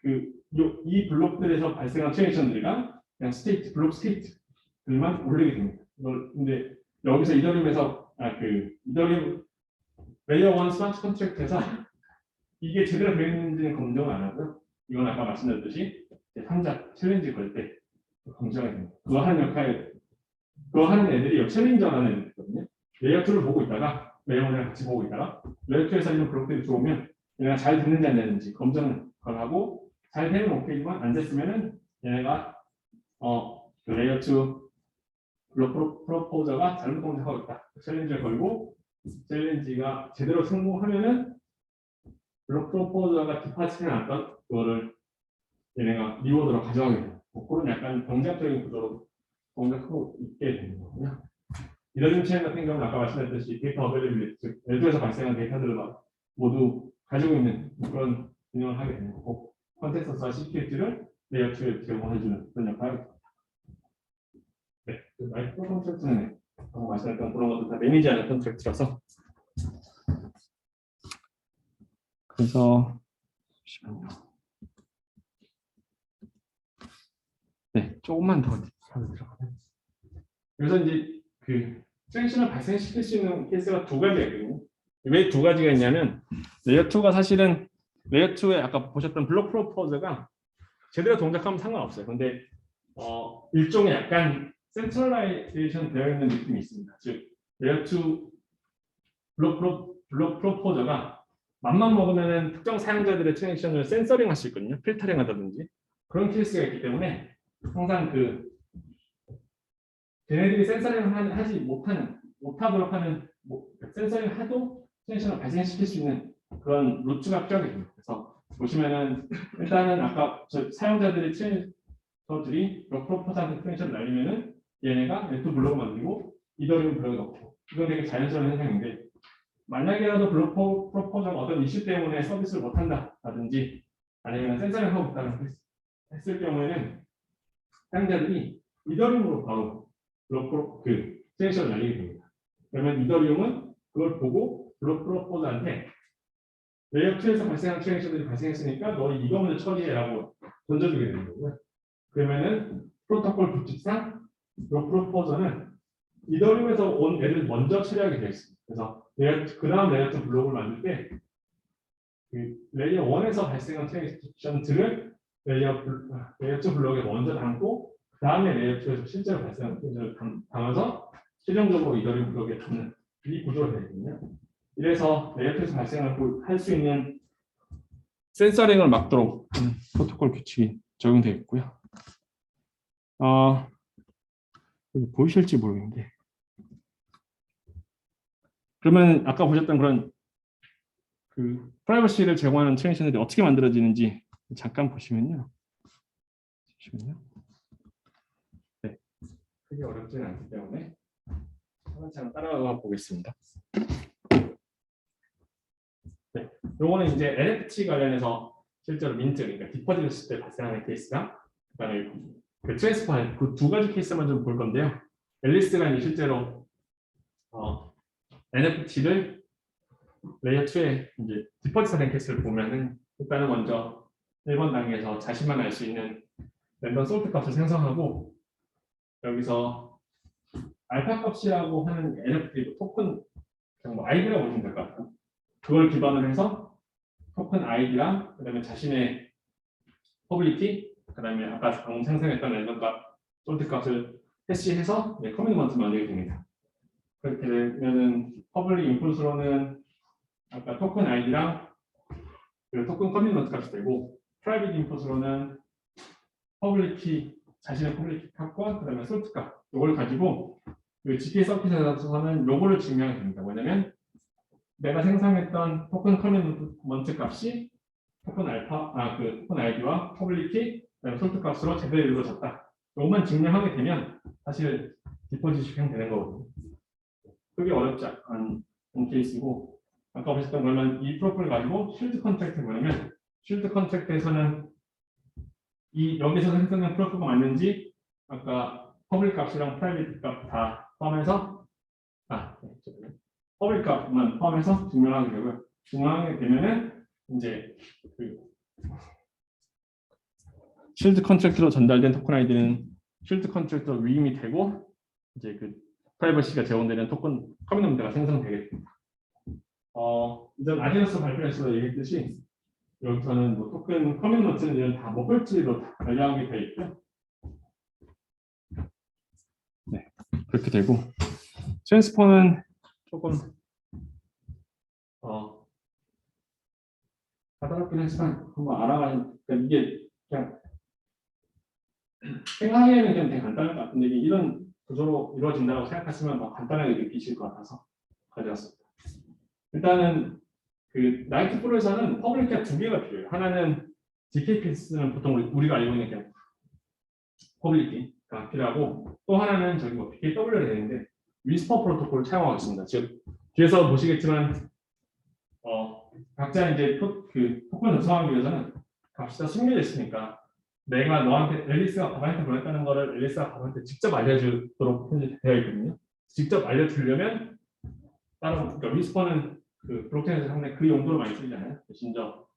이 블록들에서 발생한 트랜지션들과 그냥 스테이트 블록 스테이트들만 올리게 됩니다. 근데 여기서 이더리움에서 이더리움 레이어 1 스마트 컨트랙트에서 이게 제대로 되어 있는지는 검증을 안 하고요. 이건 아까 말씀드렸듯이 3자 챌린지 걸 때 검증하게 됩니다. 그거 하는 애들이 챌린저라는 애들이거든요. 레이어 2를 보고 있다가 레이어 1을 같이 보고 있다가 레이어 2에서 있는 블록들이 들어오면 얘네가 잘 됐는지 안 됐는지 검증을 하고 잘 되면 오케이지만 안 됐으면은 얘네가 레이어 2 블록 프로포저가 잘못 동작하고 있다. 챌린지를 걸고 챌린지가 제대로 성공하면은 블록 프로포저가 디파치를 났던 그거를 얘네가 리워드로 가져가게 돼요. 그런 약간 병작적인 구조로 동작하고 있게 되는 거고요. 이더리움 체인 같은 경우는 아까 말씀드렸듯이 데이터 어베이빌리티, 즉 외부에서 발생한 데이터들을 모두 가지고 있는 그런 기능을 하게 되는 거고 컨텍스트와 시큐리티를 레이어 2에 제공해주는 그런 역할을 합니다. 네, 마이크로 컨트랙트는 아까 말씀드렸던 그런 것도 다 매니지하는 컨트랙트라서 그래서 잠시만요. 네, 조금만 더 들어가면 그래서 이제 트랜지션을 발생시킬 수 있는 케이스가 두 가지가 있거든요. 왜 두 가지가 있냐면 레이어 2가 사실은 레이어 2에 아까 보셨던 블록 프로포저가 제대로 동작하면 상관없어요. 근데 일종의 약간 센트럴라이제이션 되어 있는 느낌이 있습니다. 즉 레이어 2 블록 프로포저가 맘만 먹으면 특정 사용자들의 트랜지션을 센서링 할 수 있거든요. 필터링 하다든지 그런 케이스가 있기 때문에 항상 걔네들이 센서링을 하지 못하도록 하는 센서링을 하도 트랜지션을 발생시킬 수 있는 그런 루트가 필요하게 됩니다. 그래서 보시면은 일단은 아까 사용자들이 트랜지션들이 프로포즈한테 트랜지션을 날리면은 얘네가 네트 블록을 만들고 이더리움 블록을 넣고 이건 되게 자연스러운 현상인데 만약에라도 블록 프로포저가 어떤 이슈 때문에 서비스를 못한다라든지 아니면 센서링 하고 있다고 했을 경우에는 사용자들이 이더리움으로 바로 블록 트랜지션을 날리게 됩니다. 그러면 이더리움은 그걸 보고 블록 프로포저한테 레이어 2에서 발생한 트랜지션들이 발생했으니까 너 이거 먼저 처리해라고 던져주게 되는 거고요. 그러면은 프로토콜 규칙상 블록 프로포저는 이더리움에서 온 애를 먼저 처리하게 되어 있습니다. 그래서 그 다음 레이어 2 블록을 만들 때 레이어 1에서 발생한 트랜지션들을 레이어 2 블록에 먼저 담고 그 다음에 레이어 2에서 실제로 발생한 트랜지션을 담아서 최종적으로 이더리움 블록에 담는 이 구조가 되거든요. 이래서 레이어 2에서 발생할 수 있는 센서링을 막도록 프로토콜 규칙이 적용되어 있고요. 여기 보이실지 모르겠는데 그러면 아까 보셨던 그런 프라이버시를 제공하는 트랜지션들이 어떻게 만들어지는지 잠깐 보시면요. 잠시만요. 네, 크게 어렵지는 않기 때문에 차근차근 따라가 보겠습니다. 네, 요거는 이제 NFT 관련해서 실제로 민트, 그러니까 디퍼짓 했을 때 발생하는 케이스가 그다음에 트랜스퍼 그 두 가지 케이스만 좀 볼 건데요. 앨리스가 이제 실제로 NFT를 레이어 2에 이제 디퍼짓하는 케이스를 보면은 일단은 먼저 1번 단계에서 자신만 알 수 있는 랜덤 솔트 값을 생성하고 여기서 알파 값이라고 하는 NFT 토큰 그냥 뭐 아이디라고 보시면 될 것 같아요. 그걸 기반으로 해서 토큰 아이디랑 그다음에 자신의 퍼블리티 그다음에 아까 방금 생성했던 랜덤 값 솔트 값을 해시해서 커미트먼트 만들게 됩니다. 그렇게 되면은 퍼블릭 인풋으로는 아까 토큰 아이디랑 토큰 커미트먼트 값이 되고 프라이빗 인풋으로는 퍼블릭 키 자신의 퍼블릭 키 값과 그다음에 솔트 값 이걸 가지고 GPA 서킷에서는 요거를 증명하게 됩니다. 왜냐면 내가 생성했던 토큰 커미트먼트 값이 토큰 토큰 아이디와 퍼블릭 키 그다음에 솔트 값으로 제대로 이루어졌다. 이것만 증명하게 되면 사실 디포짓이 실행되는 거거든요. 그게 어렵지 않은 케이스고 아까 보셨던 거는 이 프로폴을 가지고 쉴드 컨트랙트 뭐냐면 쉴드 컨트랙트에서는 이 여기서 생성된 프로프가 맞는지 아까 퍼블릭 값이랑 프라이빗 값 다 포함해서 퍼블릭 값만 포함해서 증명하게 되고요. 증명하게 되면은 이제 그 쉴드 컨트랙트로 전달된 토큰 아이디는 쉴드 컨트랙트로 위임이 되고 이제 그 프라이버시가 제공되는 토큰 커뮤니티가 생성되겠습니다. 이전 아디노스 발표에서 얘기했듯이 여기서는 뭐 토큰 커뮤니티는 이런 다 먹을지로 관리하게 되어 있고요. 네, 그렇게 되고 트랜스퍼는 조금 까다롭긴 하지만 한번 알아가는 그러니까 이게 그냥 생각하기에는 그냥 되게 간단할 것 같은데 이게 이런 구조로 이루어진다고 생각하시면 더 간단하게 느끼실 것 같아서 가져왔습니다. 일단은 그 나이트 프로에서는 퍼블릭키가 두 개가 필요해요. 하나는 GKPS는 보통 우리가 알고 있는 그냥 퍼블릭키가 필요하고 또 하나는 저기 뭐 PKW가 되는데 위스퍼 프로토콜을 사용하고 있습니다. 즉 뒤에서 보시겠지만 각자 이제 그 토큰 전송하기 위해서는 값이 다 숨겨져 있으니까 내가 너한테 앨리스가 밥한테 보냈다는 거를 앨리스가 밥한테 직접 알려주도록 되어 있거든요. 직접 알려주려면 따로 그러니까 위스퍼는 그 블록체인에서 상당히 그 용도로 많이 쓰이잖아요. 심지어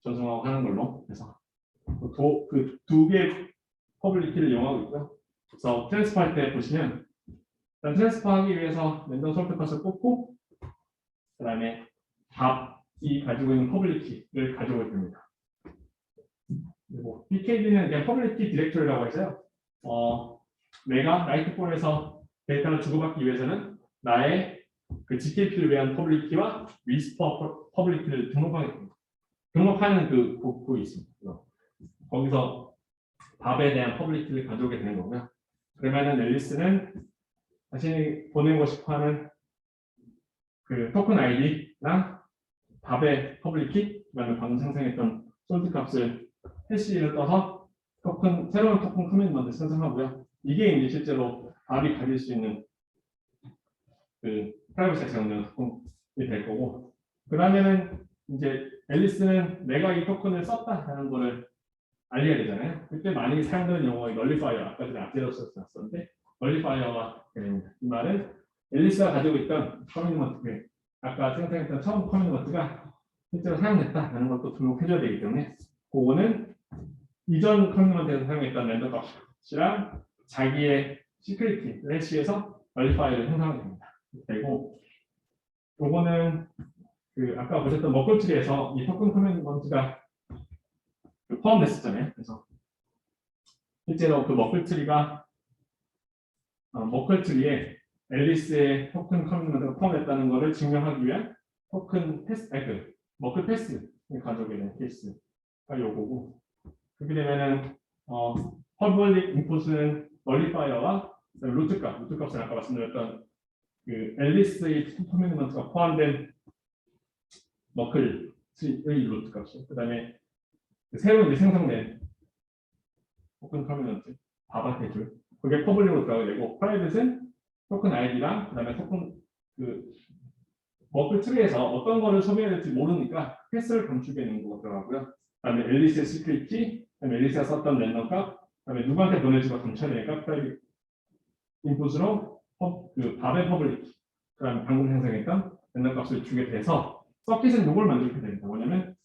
전송하고 하는 걸로 그래서 그 두 개의 퍼블릭키를 이용하고 있고요. 그래서 트랜스퍼 할 때 보시면 일단 트랜스퍼 하기 위해서 랜덤 솔트 컷을 뽑고 그다음에 답이 가지고 있는 퍼블릭키를 가지고 있습니다. 그리고 BKD는 그냥 퍼블릭키 디렉토리라고 해서요. 내가 나이트폴에서 데이터를 주고받기 위해서는 나의 그 GKP를 위한 퍼블릭키와 위스퍼 퍼블릭키를 등록하게 됩니다. 등록하는 그 곡이 있습니다. 거기서 밥에 대한 퍼블릭키를 가져오게 되는 거고요. 그러면은 앨리스는 자신이 보내고 싶어하는 그 토큰 아이디랑 밥의 퍼블릭키, 그다음에 방금 생성했던 솔트 값을 해시를 떠서 새로운 토큰 커뮤니티를 생성하고요. 이게 이제 실제로 밥이 가질 수 있는 그 프라이버시가 제공되는 토큰이 될 거고, 그다음에는 이제 앨리스는 내가 이 토큰을 썼다라는 거를 알려야 되잖아요. 그때 많이 사용되는 용어가 널리파이어, 아까 전에 아테로스에서 났었는데 널리파이어가 됩니다. 이 말은 앨리스가 가지고 있던 커뮤니티, 아까 생성했던 처음 커뮤니티가 실제로 사용됐다라는 것도 등록해줘야 되기 때문에 그거는 이전 커뮤니티에서 사용했던 랜덤 값이랑 자기의 시크릿키, 래시에서 널리파이어를 생성하게 됩니다. 되고 요거는 그 아까 보셨던 머클트리에서 이 토큰 커뮤니티가 포함됐었잖아요. 그래서 실제로 그 머클트리가 머클트리에 앨리스의 토큰 커뮤니티가 포함됐다는 것을 증명하기 위한 토큰 패스, 그 머클 패스를 가져오게 된 케이스가 요거고, 그렇게 되면은 퍼블릭 인풋은 널리파이어와 루트 값을 아까 말씀드렸던 그 앨리스의 커뮤니티가 포함된 머클의 루트 값이요. 그다음에 새로 이제 생성된 토큰 커뮤니티 바바테줄 그게 퍼블릭으로 들어가게 되고, 프라이빗은 토큰 아이디랑 그다음에 토큰 그 머플 트리에서 어떤 거를 소비해야 될지 모르니까 패스를 감추게 되는 거가 들어가고요. 그다음에 앨리스의 시크릿키, 그다음에 앨리스가 썼던 랜덤 값, 그다음에 누구한테 보내지가 감춰야 되니까 프라이빗 인풋으로 그 밥의 퍼블릭, 그다음에 방금 생성했던 랜덤 값을 주게 돼서 서킷은 이걸 만들게 됩니다. 뭐냐면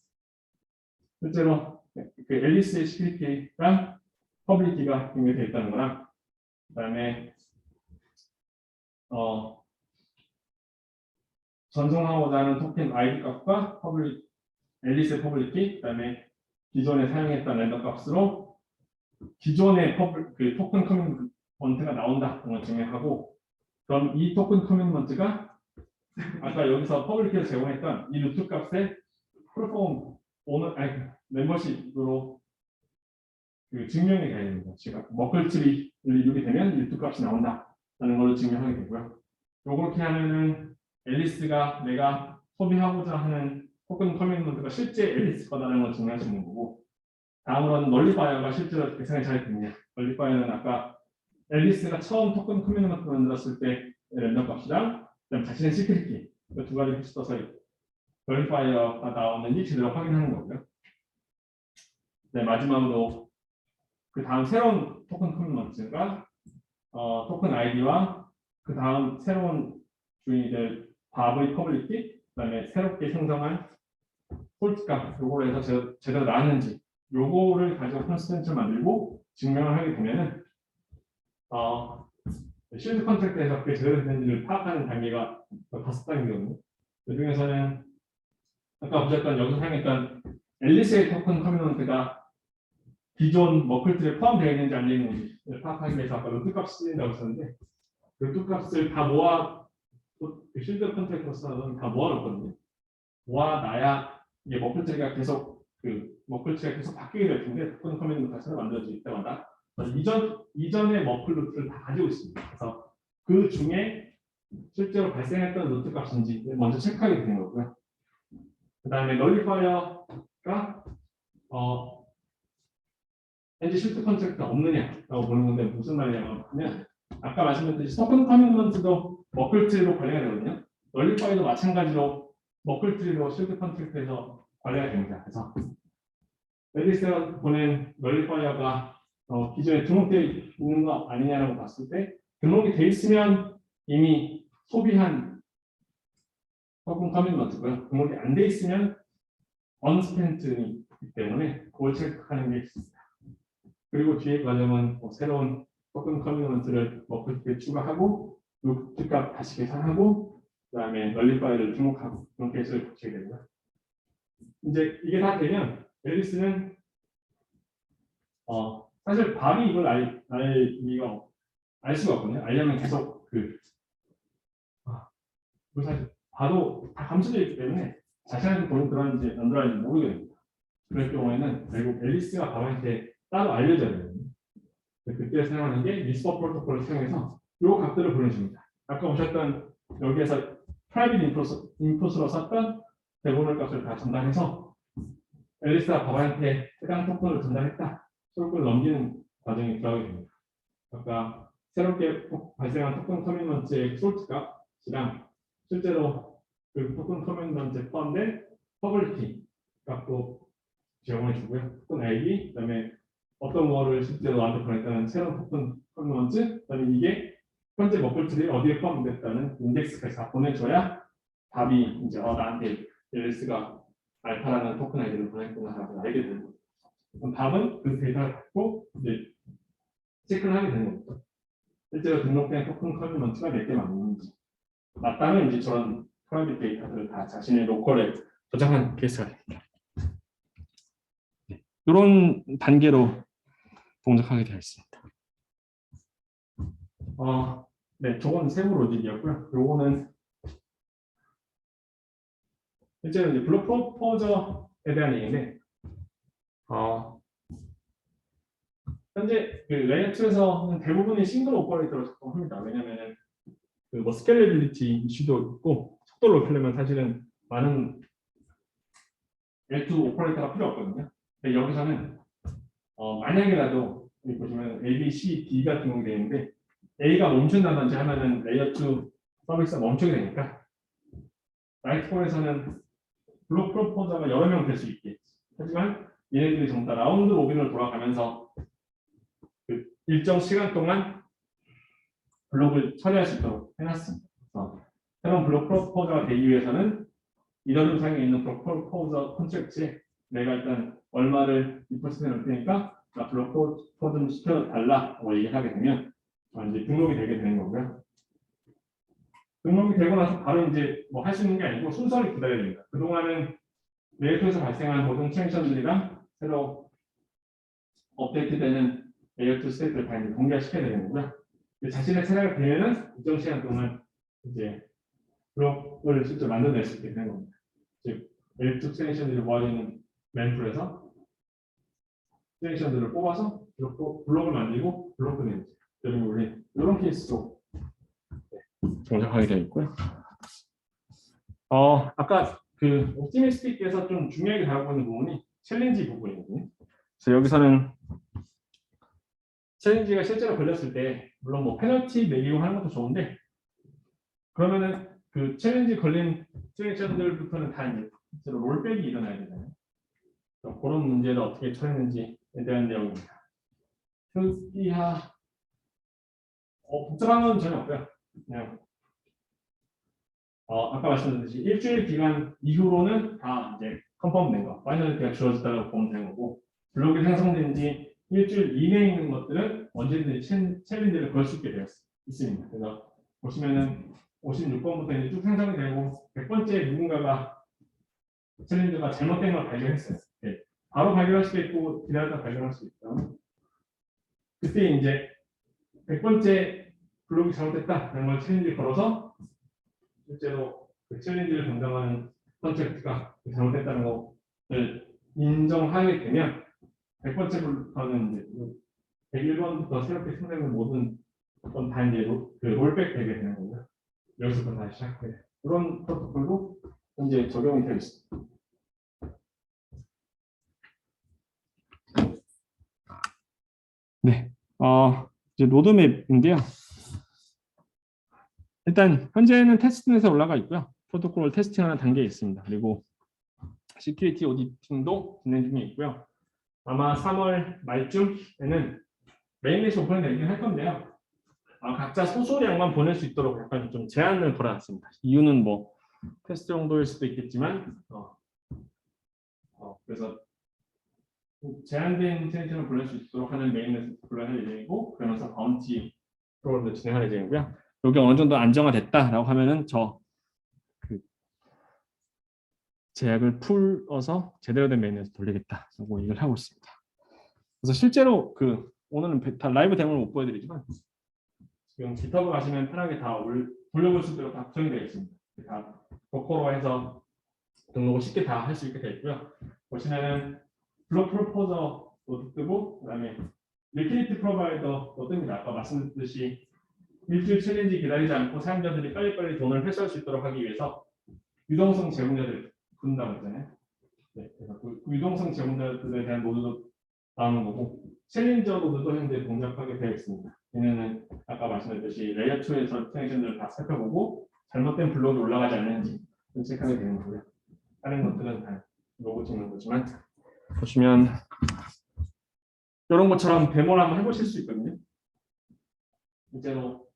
실제로 그 앨리스의 시크릿키랑 퍼블릭키가 연결되어 있다는 거랑, 그다음에 전송하고자 하는 토큰 아이디 값과 앨리스의 퍼블릭키, 그다음에 기존에 사용했던 랜덤 값으로 기존의 그 토큰 커뮤니먼트가 나온다는 걸 증명하고, 그럼 이 토큰 커뮤니먼트가 아까 여기서 퍼블릭키를 제공했던 이 루트 값의 프로폼 멤버십으로 그 증명이 돼야 됩니다. 제가 머클트리를 이루게 되면 루트 값이 나온다라는 걸 증명하게 되고요. 요렇게 하면은 앨리스가 내가 소비하고자 하는 토큰 커뮤니먼트가 실제 앨리스 거다라는 걸 증명할 수 있는 거고, 다음으로는 널리파이어가 실제로 계산이 잘 됐냐. 널리파이어는 아까 앨리스가 처음 토큰 커뮤니먼트 만들었을 때 랜덤 값이랑 그다음 자신의 시크릿키 두 가지 붙여서 널리파이어가 나오는지 제대로 확인하는 거고요. 네, 마지막으로 그 다음 새로운 토큰 커미넌트가 토큰 아이디와 그 다음 새로운 주인들 밥의 퍼블리티, 그다음에 새롭게 형성한 폴트값 요거를 해서 제대로 나왔는지 요거를 가지고 컨스텐츠를 만들고 증명을 하게 되면은 실드 컨트랙트에서 그게 제대로 됐는지를 파악하는 단계가 5단계거든요. 그 중에서는 아까 보셨던 여기서 사용했던 앨리스의 토큰 커미넌트가 기존 머클틀에 포함되어 있는지 안 되어 있는지를 파악하기 위해서 아까 루트 값을 쓰인다고 했었는데 루트 값을 다 모아 그 실드 컨트랙터로서는 다 모아놓거든요. 모아놔야 이게 머클트리가 계속 머클트리가 계속 바뀌게 될 텐데 토큰 커미넌트가 새로 만들어질 때마다 이전의 머클 루트를 다 가지고 있습니다. 그래서 그 중에 실제로 발생했던 루트 값인지 먼저 체크하게 되는 거고요. 그 다음에 널리파이어가 현재 실드 컨트랙트가 없느냐라고 보는 건데 무슨 말이냐면 아까 말씀드렸듯이 토큰 커미넌트도 머클트리로 관리가 되거든요. 널리파이도 마찬가지로 머클트리로 실드 컨트랙트에서 관리가 됩니다. 그래서 앨리스가 보낸 널리파이어가 기존에 등록되어 있는 거 아니냐라고 봤을 때 등록이 되어 있으면 이미 소비한 토큰 커미넌트고요. 등록이 안 돼 있으면 언스펜트이기 때문에 그걸 체크하는 게 있습니다. 그리고 뒤에 과정은 새로운 토큰 커미넌트를 머클트에 추가하고 루트값 다시 계산하고 그다음에 널리파이어를 등록하고 그런 케이스를 거치게 됩니다. 이제 이게 다 되면 앨리스는 사실 밥이 이걸 알 수가 없거든요. 알려면 계속 사실 봐도 다 감춰져 있기 때문에 자신한테 돈이 들어왔는지 안 들어왔는지 모르게 됩니다. 그럴 경우에는 결국 앨리스가 밥한테 따로 알려줘야 되거든요. 그때 사용하는 게 리스퍼 프로토콜을 사용해서 이 값들을 보내줍니다. 아까 보셨던 여기에서 프라이빗 인풋으로 썼던 대본을 값을 다 전달해서 앨리스가 밥한테 해당 토큰을 전달했다. 토큰을 넘기는 과정이 들어가게 됩니다. 아까 새롭게 발생한 토큰 커미넌트의 솔트 값이랑 실제로 그 토큰 커미넌트에 포함된 퍼블리티 값도 제공해 주고요. 토큰 ID, 그다음에 어떤 거를 실제로 나한테 보냈다는 새로운 토큰 커미넌트, 그다음에 이게 현재 머플트리에 어디에 포함됐다는 인덱스까지 다 보내줘야 답이 이제 나한테 앨리스가 알파라는 토큰 아이디를 보냈구나라고 알게 되는 거죠. 그럼 답은 그 데이터를 갖고 이제 체크를 하게 되는 거죠. 실제로 등록된 토큰 커미넌트가 몇 개 맞는지 맞다면 이제 저런 프라이빗 데이터들을 다 자신의 로컬에 저장한 케이스가 됩니다. 이런 단계로 동작하게 되어 있습니다. 네, 저건 세부 로직이었고요. 요거는 실제로 이제 블록 프로포저에 대한 얘기인데, 현재 그 레이어 2에서는 대부분이 싱글 오퍼레이터로 작동합니다. 왜냐하면 뭐 스케일러빌리티 이슈도 있고 속도를 높이려면 사실은 많은 L2 오퍼레이터가 필요 없거든요. 근데 여기서는 만약이라도 여기 보시면 A, B, C, D가 등록이 되어 있는데 A가 멈춘다든지 하면은 레이어 2 서비스가 멈추게 되니까 라이트폴에서는 블록 프로포저가 여러 명 될 수 있게. 하지만 얘네들이 전부 다 라운드 로빈을 돌아가면서 그 일정 시간 동안 블록을 처리할 수 있도록 해놨습니다. 새로운 블록 프로포저가 되기 위해서는 이더리움 상에 있는 블록 프로포저 컨트랙트에 내가 일단 얼마를 인풋에 넣을 테니까 블록 프로포저 좀 시켜달라고 얘기하게 되면 이제 등록이 되게 되는 거고요. 등록이 되고 나서 바로 이제 뭐 할 수 있는 게 아니고 순서를 기다려야 됩니다. 그동안은 레이어에서 발생한 모든 체인션들이랑 새로 업데이트되는 레이어2 스테이트를 다 공개시켜야 되는 거고요. 자신의 차례가 되면은 일정 시간 동안 이제 블록을 실제로 만들어낼 수 있게 되는 겁니다. 즉, 레이어2 체인션들이 모아져 있는 램프에서 체인션들을 뽑아서 블록을 만들고 블록을 내는 이런 케이스로 동작하게 되어 있고요. 아까 그 옵티미스틱에서 좀 중요하게 다루고 있는 부분이 챌린지 부분이거든요. 그래서 여기서는 챌린지가 실제로 걸렸을 때 물론 뭐 페널티 내리고 하는 것도 좋은데 그러면은 그 챌린지 걸린 시츄에이션들부터는 다 이제 실제로 롤백이 일어나야 되잖아요. 그런 문제를 어떻게 처리했는지에 대한 내용입니다. 특이하 복잡한 건 전혀 없고요. 그냥 아까 말씀드렸듯이 일주일 기간 이후로는 다 이제 컨펌된 거, 파이널리티가 주어졌다고 보면 되는 거고, 블록이 생성된 지 일주일 이내에 있는 것들은 언제든지 챌린지를 걸 수 있게 되어 있습니다. 그래서 보시면은 56번부터 이제 쭉 생성이 되고 100번째 누군가가 챌린지가 잘못된 걸 발견했어요. 네. 바로 발견할 수도 있고 기다렸다 발견할 수도 있다. 그때 이제 100번째 블록이 잘못됐다 그런 걸 챌린지 걸어서 실제로 그 챌린지를 담당하는 컨트랙트가 잘못됐다는 것을 인정하게 되면 100번째부터는 이제 101번부터 새롭게 생성된 모든 건 다 이제 그 롤백 되게 되는 거고요. 여기서부터 다시 시작해요. 그런 프로토콜도 현재 적용이 되어 있습니다. 네, 이제 로드맵인데요. 일단 현재는 테스트넷에 올라가 있고요. 프로토콜을 테스팅하는 단계에 있습니다. 그리고 시큐리티 오디팅도 진행 중에 있고요. 아마 3월 말쯤에는 메인넷이 오픈되긴 할 건데요. 각자 소수량만 보낼 수 있도록 약간 좀 제한을 걸어놨습니다. 이유는 뭐 테스트 정도일 수도 있겠지만, 그래서 제한된 텐션을 보낼 수 있도록 하는 메인넷을 불러낼 예정이고, 그러면서 바운티 프로그램도 진행할 예정이고요. 여기 어느 정도 안정화됐다라고 하면은 그 제약을 풀어서 제대로 된 메인넷을 돌리겠다라고 얘기를 하고 있습니다. 그래서 실제로 오늘은 다 라이브 데모를 못 보여드리지만 지금 GitHub 가시면 편하게 다 돌려볼 수 있도록 다 구성이 되어 있습니다. 다 도커로 해서 등록을 쉽게 다 할 수 있게 되어 있고요. 보시면은 블록 프로포저도 뜨고 그다음에 리퀴디티 프로바이더도 뜹니다. 아까 말씀드렸듯이 일주일 챌린지 기다리지 않고 사용자들이 빨리빨리 돈을 회수할 수 있도록 하기 위해서 유동성 제공자들을 부른다고 했잖아요. 네, 그래서 그 유동성 제공자들에 대한 노드도 나오는 거고 챌린저 노드도 현재 동작하게 되어 있습니다. 얘네는 아까 말씀드렸듯이 레이어 2에서 트랜잭션들을 다 살펴보고 잘못된 블록이 올라가지 않는지 체크하게 되는 거고요. 다른 것들은 다 로고 찍는 거지만 보시면 이런 것처럼 데모를 한번 해보실 수 있거든요. 실제로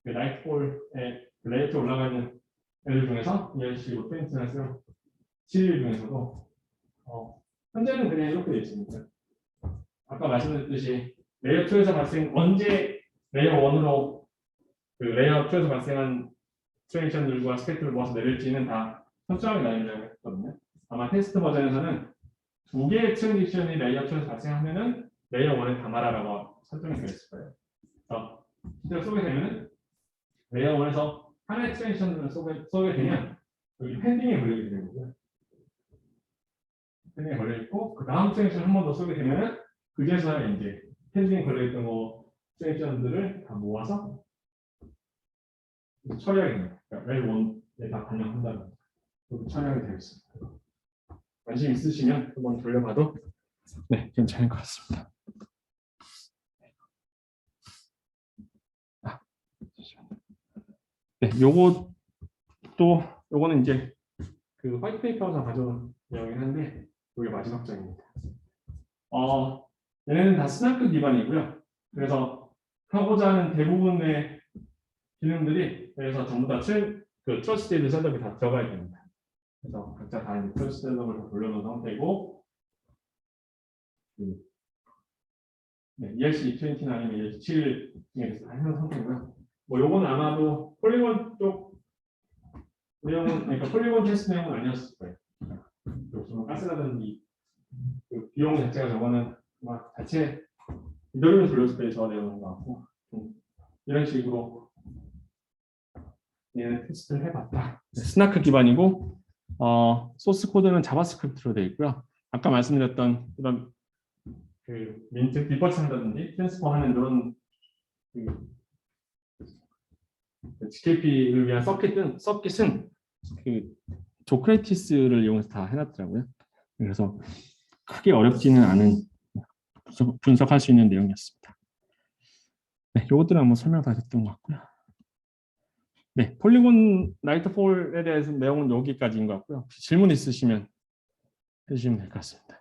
나이트볼에 레이어 2 올라가는 애들 중에서 ERC, 페인트나 7일 중에서도 현재는 그냥 이렇게 되어 있습니다. 아까 말씀드렸듯이 레이어 2에서 언제 레이어 1으로 레이어 2에서 발생한 트랜지션들과 스펙트를 모아서 내릴지는 다 설정하게 나뉘려고 했거든요. 아마 테스트 버전에서는 2개의 트랜지션이 레이어 2에서 발생하면은 레이어 1에 담아라라고 설정이 되어 있을 거예요. 그래서 실제로 쏘게 되면은 레이어 1에서 하나의 트랜지션을 쏘게 되면 여기 펜딩에 걸리게 되는 거고요. 펜딩에 걸려있고 그 다음 트랜지션 한 번 더 쏘게 되면은 그제서야 이제 펜딩에 걸려있던 트랜지션들을 다 모아서 처리하게 됩니다. 그러니까 L1에 다 반영한다는 것도 처리하게 되어 있습니다. 관심 있으시면 한번 돌려봐도 괜찮을 것 같습니다. 요거는 이제 그 화이트 페이퍼에서 가져온 내용이긴 한데 이게 마지막 장입니다. 얘네는 다 스나크 기반이고요. 그래서 하고자 하는 대부분의 기능들이 그래서 전부 다 트러스티드 셋업이 다 들어가야 됩니다. 그래서 각자 다 트러스티드 셋업을 다 돌려놓은 상태이고 ERC20나 아니면 ERC7 중에서 다 해놓은 상태고요. 뭐 요거는 아마도 폴리곤 쪽 내용은 그러니까 폴리곤 테스트 내용은 아니었을 거예요. 요즘은 가스라든지 그 비용 자체가 저거는 막 자체 이더리움 돌렸을 때 저 내용인 것 같고 이런 식으로 얘는 테스트를 해봤다. 스나크 기반이고 소스 코드는 자바스크립트로 되어 있고요. 아까 말씀드렸던 이런 그 민트 디퍼트 한다든지 트랜스퍼 하는 이런 GKP를 위한 서킷은 그 조크레티스를 이용해서 다 해놨더라고요. 그래서 크게 어렵지는 않은 분석할 수 있는 내용이었습니다. 네, 이것들은 한번 설명 다 됐던 것 같고요. 네, 폴리곤 나이트폴에 대해서 내용은 여기까지인 것 같고요. 혹시 질문 있으시면 해주시면 될 것 같습니다.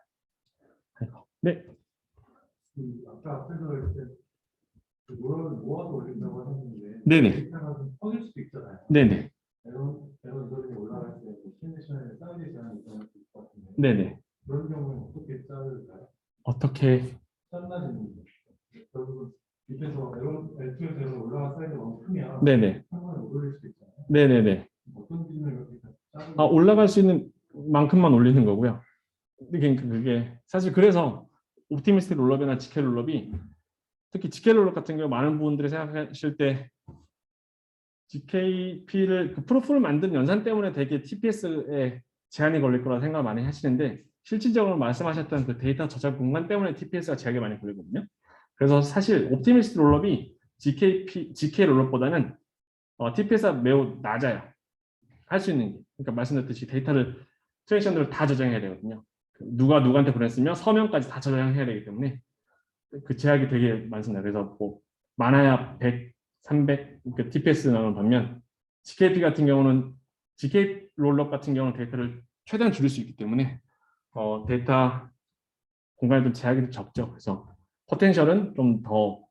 네. 아까 앞에서 이렇게 노란을 모아서 올린다고 하셨는데 네네. 데이터가 좀 커질 수도 있잖아요. 네네. 에런 이동이 올라갈 때 시뮬레이션에 쌓이지 않은 경우가 있을 것 같은데 네네. 그런 경우는 어떻게 쌓을까요? 어떻게? 짠나지는 결국은 밑에서 L2에서 에런 올라간 사이즈가 너무 크면 네네. 한 번에 못 올릴 수도 있잖아요. 네네네. 어떤 기준을 이렇게 짜는 올라갈 수 있는 만큼만 올리는 거고요. 그러니까 그게 사실 그래서 옵티미스틱 롤업이나 지켈 롤업이 특히 지켈 롤업 같은 경우 많은 분들이 생각하실 때 GKP를 그 프로프를 만든 연산 때문에 되게 TPS에 제한이 걸릴 거라고 생각을 많이 하시는데 실질적으로 말씀하셨던 그 데이터 저장 공간 때문에 TPS가 제약이 많이 걸리거든요. 그래서 사실 옵티미스틱 롤업이 GK 롤업보다는 TPS가 매우 낮아요. 할 수 있는 게. 그러니까 말씀드렸듯이 데이터를 트랜지션들을 다 저장해야 되거든요. 누가 누구한테 보냈으면 서명까지 다 저장해야 되기 때문에 그 제약이 되게 많습니다. 그래서 뭐 많아야 100, 300 그 TPS 나오는 반면 GKP 같은 경우는 GK 롤업 같은 경우는 데이터를 최대한 줄일 수 있기 때문에 데이터 공간에 좀 제약이 좀 적죠. 그래서 포텐셜은 좀 더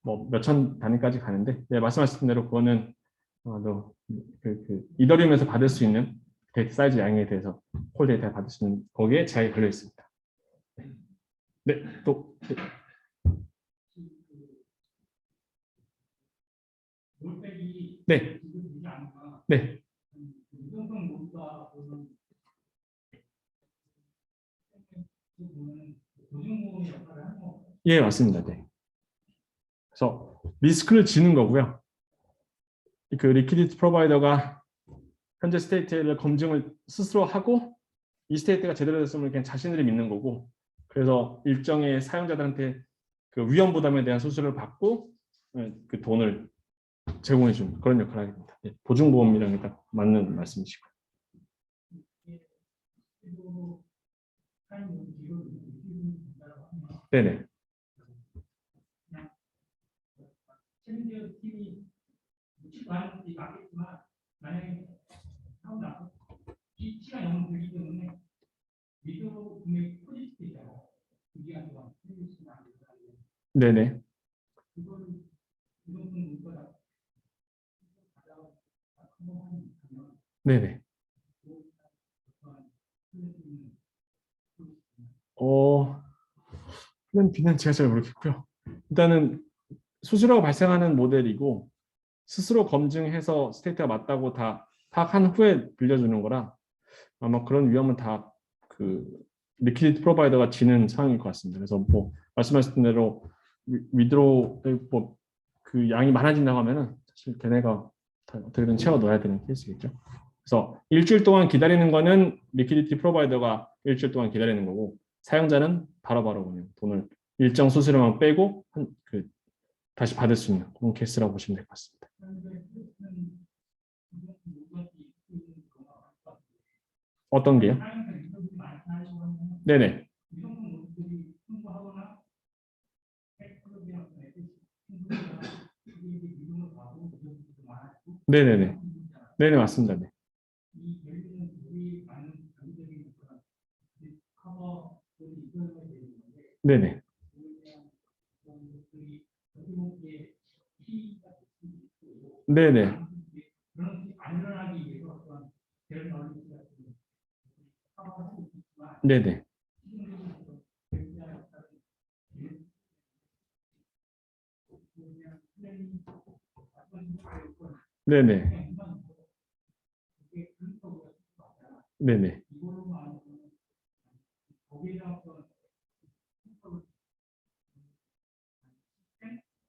뭐 몇천 단위까지 가는데 말씀하신 대로 그거는 이더리움에서 받을 수 있는 데이터 사이즈 양에 대해서 콜 데이터 받을 수 있는 거기에 제약이 걸려 있습니다. 네, 또 네, 네, 예, 맞습니다. 네. 그래서 리스크를 지는 거고요. 그 리퀴디티 프로바이더가 현재 스테이트를 검증을 스스로 하고 이 스테이트가 제대로 됐으면 그냥 자신들이 믿는 거고 그래서 일정의 사용자들한테 그 위험 부담에 대한 수수료를 받고 그 돈을 제공해 주는 그런 역할을 하게 됩니다. 네, 보증보험이랑 딱 맞는 말씀이시고요. 네네. 네네. 네네. 플랜 B는 제가 잘 모르겠고요. 일단은 수수료가 발생하는 모델이고 스스로 검증해서 스테이트가 맞다고 다 파악한 후에 빌려주는 거라 아마 그런 위험은 다 그 리퀴디티 프로바이더가 지는 상황일 것 같습니다. 그래서 뭐 말씀하신 대로 위드로 뭐그 양이 많아진다고 하면은 사실 걔네가 어떻게든 채워 넣어야 되는 케이스겠죠. 그래서 일주일 동안 기다리는 거는 리퀴디티 프로바이더가 일주일 동안 기다리는 거고 사용자는 바로바로 그냥 돈을 일정 수수료만 빼고 다시 받을 수 있는 그런 케이스라고 보시면 될 것 같습니다. 어떤 게요? 네네. 네네네. 네네, 맞습니다. 네. 네네. 네네. 네네. 네네. 네네.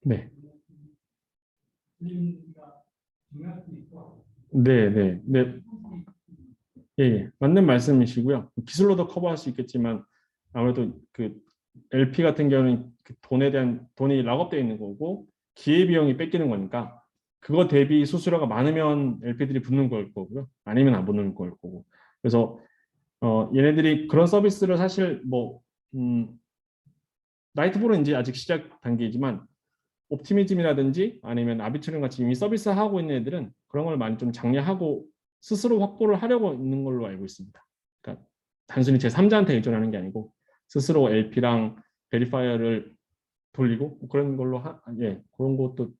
네. 네네. 네. 예, 예. 맞는 말씀이시고요. 기술로도 커버할 수 있겠지만 아무래도 그 LP 같은 경우는 그 돈에 대한 돈이 락업되어 있는 거고 기회비용이 뺏기는 거니까 그거 대비 수수료가 많으면 LP들이 붙는 걸 거고요. 아니면 안 붙는 걸 거고. 그래서 얘네들이 그런 서비스를 사실 뭐 나이트볼은 이제 아직 시작 단계이지만 옵티미즘이라든지 아니면 아비트리움 같이 이미 서비스하고 있는 애들은 그런 걸 많이 좀 장려하고 스스로 확보를 하려고 있는 걸로 알고 있습니다. 그러니까 단순히 제3자한테 의존하는 게 아니고 스스로 LP랑 베리파이어를 돌리고 뭐 그런 걸로 그런 것도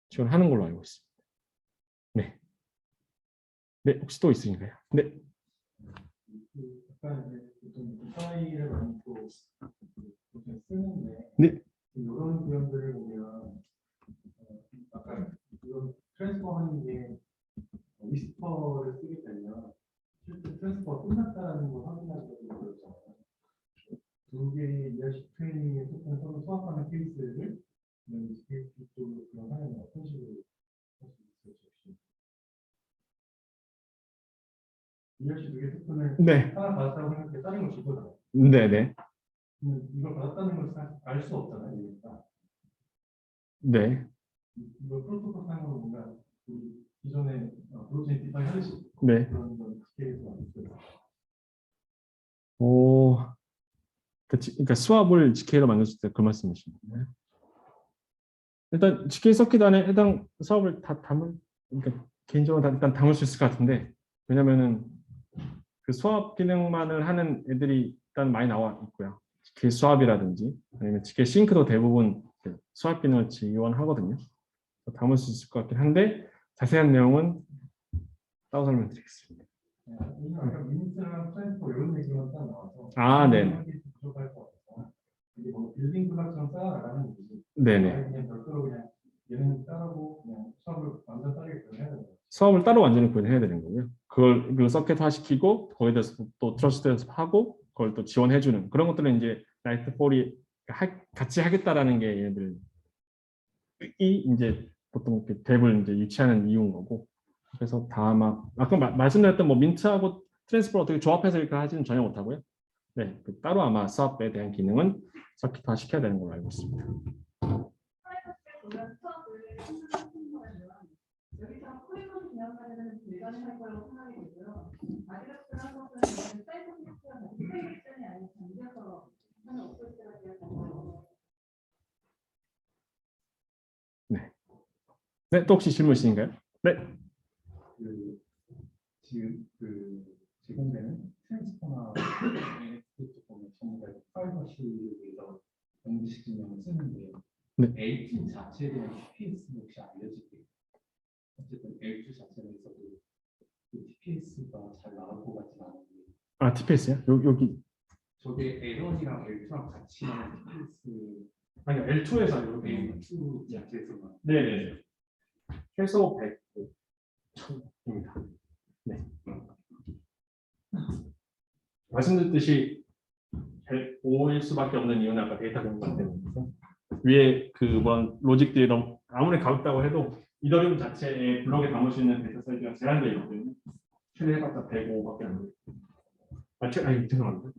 지원하는 걸로 알고 있습니다. 네. 네, 혹시 또 있으신가요? 네. 약간 이제 보통 디파이를 많이 또 보통 쓰는데 네. 이런 구현들을 보면 아까 이런 트랜스퍼 하는 게 위스퍼를 쓰게 되면 실제 트랜스퍼가 끝났다는 걸 확인하기가 어렵잖아요. 두 개의 이해식 트레이닝의 소통을 서로 수합하는 케이스를 디스크립트 쪽으로 구현하려면 어떤 식으로 할 수 있을지 혹시 이해식 두개 소통을 네. 하나 받았다고 생각해 다른 걸 주거든요. 네네. 이걸 받았다는 걸 알 수 없잖아요. 그러니까 네. 이걸 프로토콜 상으로 뭔가 우리 기존에 블록체인 디파이 하듯이 네. 그런 건 디테일에서 있어요. 오. 그러니까 수압을 GK로 만들었을 때 그 말씀이신 거예요. 일단 GK 서킷 안에 해당 수압을 다 그러니까 개인적으로 일단 담을 수 있을 것 같은데, 왜냐면은 그 수압 기능만을 하는 애들이 일단 많이 나와 있고요. GK 수압이라든지 아니면 GK 싱크도 대부분 수압 기능을 지원하거든요. 담을 수 있을 것 같긴 한데 자세한 내용은 따로 설명드리겠습니다. 아까 미니스랑 트랜스퍼 이런 얘기만 딱 나와서 네. 부족할 것 같아서 이게 뭐 빌딩 블록처럼 쌓아나가는 거지. 네네. 그냥 별도로 그냥 얘는 따르고 그냥 수업을 완전 따르게 해야 되는 거죠. 수업을 따로 완전히 구현해야 되는 거고요. 그걸 그 서킷화 시키고 거기에 대해서 또 트러스트에서 하고 그걸 또 지원해주는 그런 것들은 이제 라이트 폴이 같이 하겠다라는 게 얘네들 이제 보통 이렇게 뎁을 이제 유치하는 이유인 거고, 그래서 다 아까 말씀드렸던 뭐 민트하고 트랜스퍼 어떻게 조합해서 이렇게 하지는 전혀 못하고요. 네, 따로 아마 수업에 대한 기능은 서킷화 시켜야 되는 걸로 알고 있습니다. 여기서 코리콘 진영까지는 불가능할 거라고 생각이 되고요. 아디다스랑 것은 사이버 시스템과 인터랙션이 아닌 잠겨서 하는 어플들에 대해서 네, 또 혹시 질문 있으신가요? 네. 지금 제공되는 트랜스퍼나 NFT 보면 전부 다 프라이버시를 위해서 공식 증명을 쓰는데 L2 자체에 대한 TPS는 혹시 알려질게요. 어쨌든 L2 자체에서도 그 TPS가 잘 나올 것 같진 않은데. TPS요? 여기. 저게 L1이랑 L2랑 같이 나온 TPS. 아니, L2에서 여기. L2 자체에서만. 네네. 최소 100입니다. 네. 말씀드렸듯이 105일 수밖에 없는 이유는 아까 데이터 공간 때문이죠. 위에 그런 로직들이 너무 아무리 가볍다고 해도 이더리움 자체의 블록에 담을 수 있는 데이터 사이즈가 제한되어 있거든요. 최대 해봤자 105밖에 안 돼요. 아니, 죄송합니다.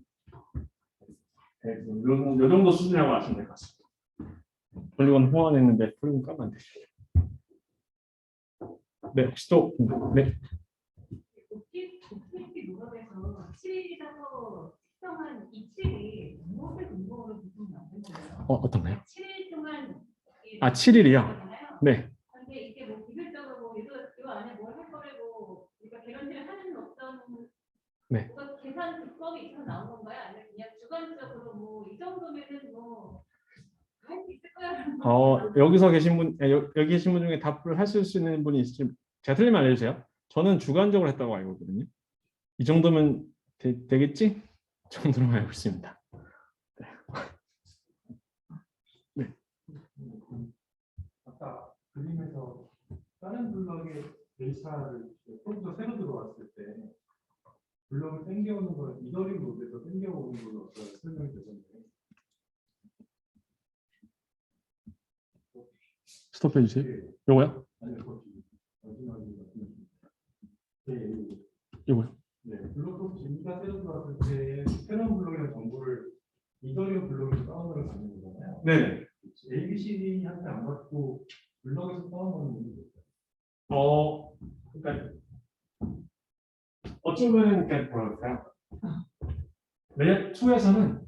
요 정도 수준이라고 하시면 될 것 같습니다. 폴리곤 호환했는데 폴리곤 까면 안 되죠. 네, 혹시 또 네. 옵티미티 노력에서 7일이라고 특정한 이 7이 무엇을 근거로 구성이 안 된 거예요? 어떤가요? 7일 동안 7일이요? 네. 근데 이게 뭐 기술적으로 뭐 이거 안에 뭘 할 거라고 그러니까 개런티를 하는 어떤 네. 뭔가 계산 기법이 있어서 나온 건가요? 아니면 그냥 주관적으로 뭐 이 정도면은 뭐 할 수 있을 거야? 여기서 계신 분, 여기 계신 분 중에 답을 하실 수 있는 분이 있으면 제가 틀리면 알려주세요. 저는 주관적으로 했다고 알고 있거든요. 이 정도면 되겠지? 정도로 알고 있습니다. 네. 아까 그림에서 다른 블럭의 데이터를 컴퓨터 새로 들어왔을 때 블럭을 땡겨오는 걸 이더리움 노드에서 땡겨오는 걸로 설명이 되셨는데 스톱해 주세요. 요거요? 아니요, 마지막에 네, 요거요? 네, 블록 G가 새로 들어왔을 때 새로운 블록이나 정보를 이더리움 블록에서 다운로드를 받는 거잖아요. 네. ABCD한테 안 받고 블록에서 다운로드는 그러니까 어쩌면 그러니까 뭐랄까요? 레이어 2에서는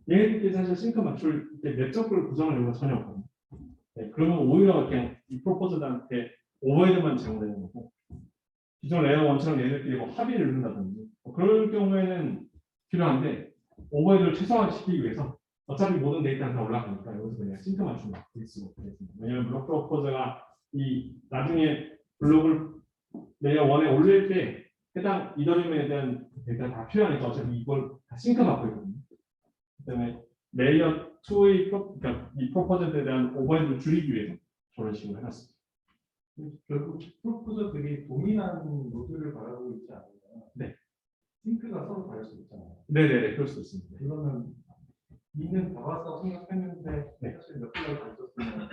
얘네들끼리 사실 싱크 맞출 때 내적을 구성할 이유가 전혀 없거든요. 네, 그러면 오히려 그냥 이 프로포즈들한테 오버헤드만 제공되는 거고, 기존 레이어 1처럼 얘네들끼리 뭐 합의를 이룬다든지 그럴 경우에는 필요한데, 오버헤드를 최소화시키기 위해서 어차피 모든 데이터는 다 올라가니까 여기서 그냥 싱크 맞춤을 쓰고 있습니다. 왜냐하면 블록 프로포저가 이 나중에 블록을 레이어 1에 올릴 때 해당 이더리움에 대한 데이터가 다 필요하니까 어차피 이걸 다 싱크 받고 있거든요. 그다음에 레이어 2의 그러니까 이 프로포저에 대한 오버헤드를 줄이기 위해서 저런 식으로 해놨습니다. 결국 프로포저들이 동일한 노드를 바라보고 있지 않으면 네. 싱크가 서로 다를 수 있잖아요. 네네네, 그럴 수 있습니다. 이거는 이는 다 봤다고 생각했는데 네. 사실 몇 개가 더 있었으면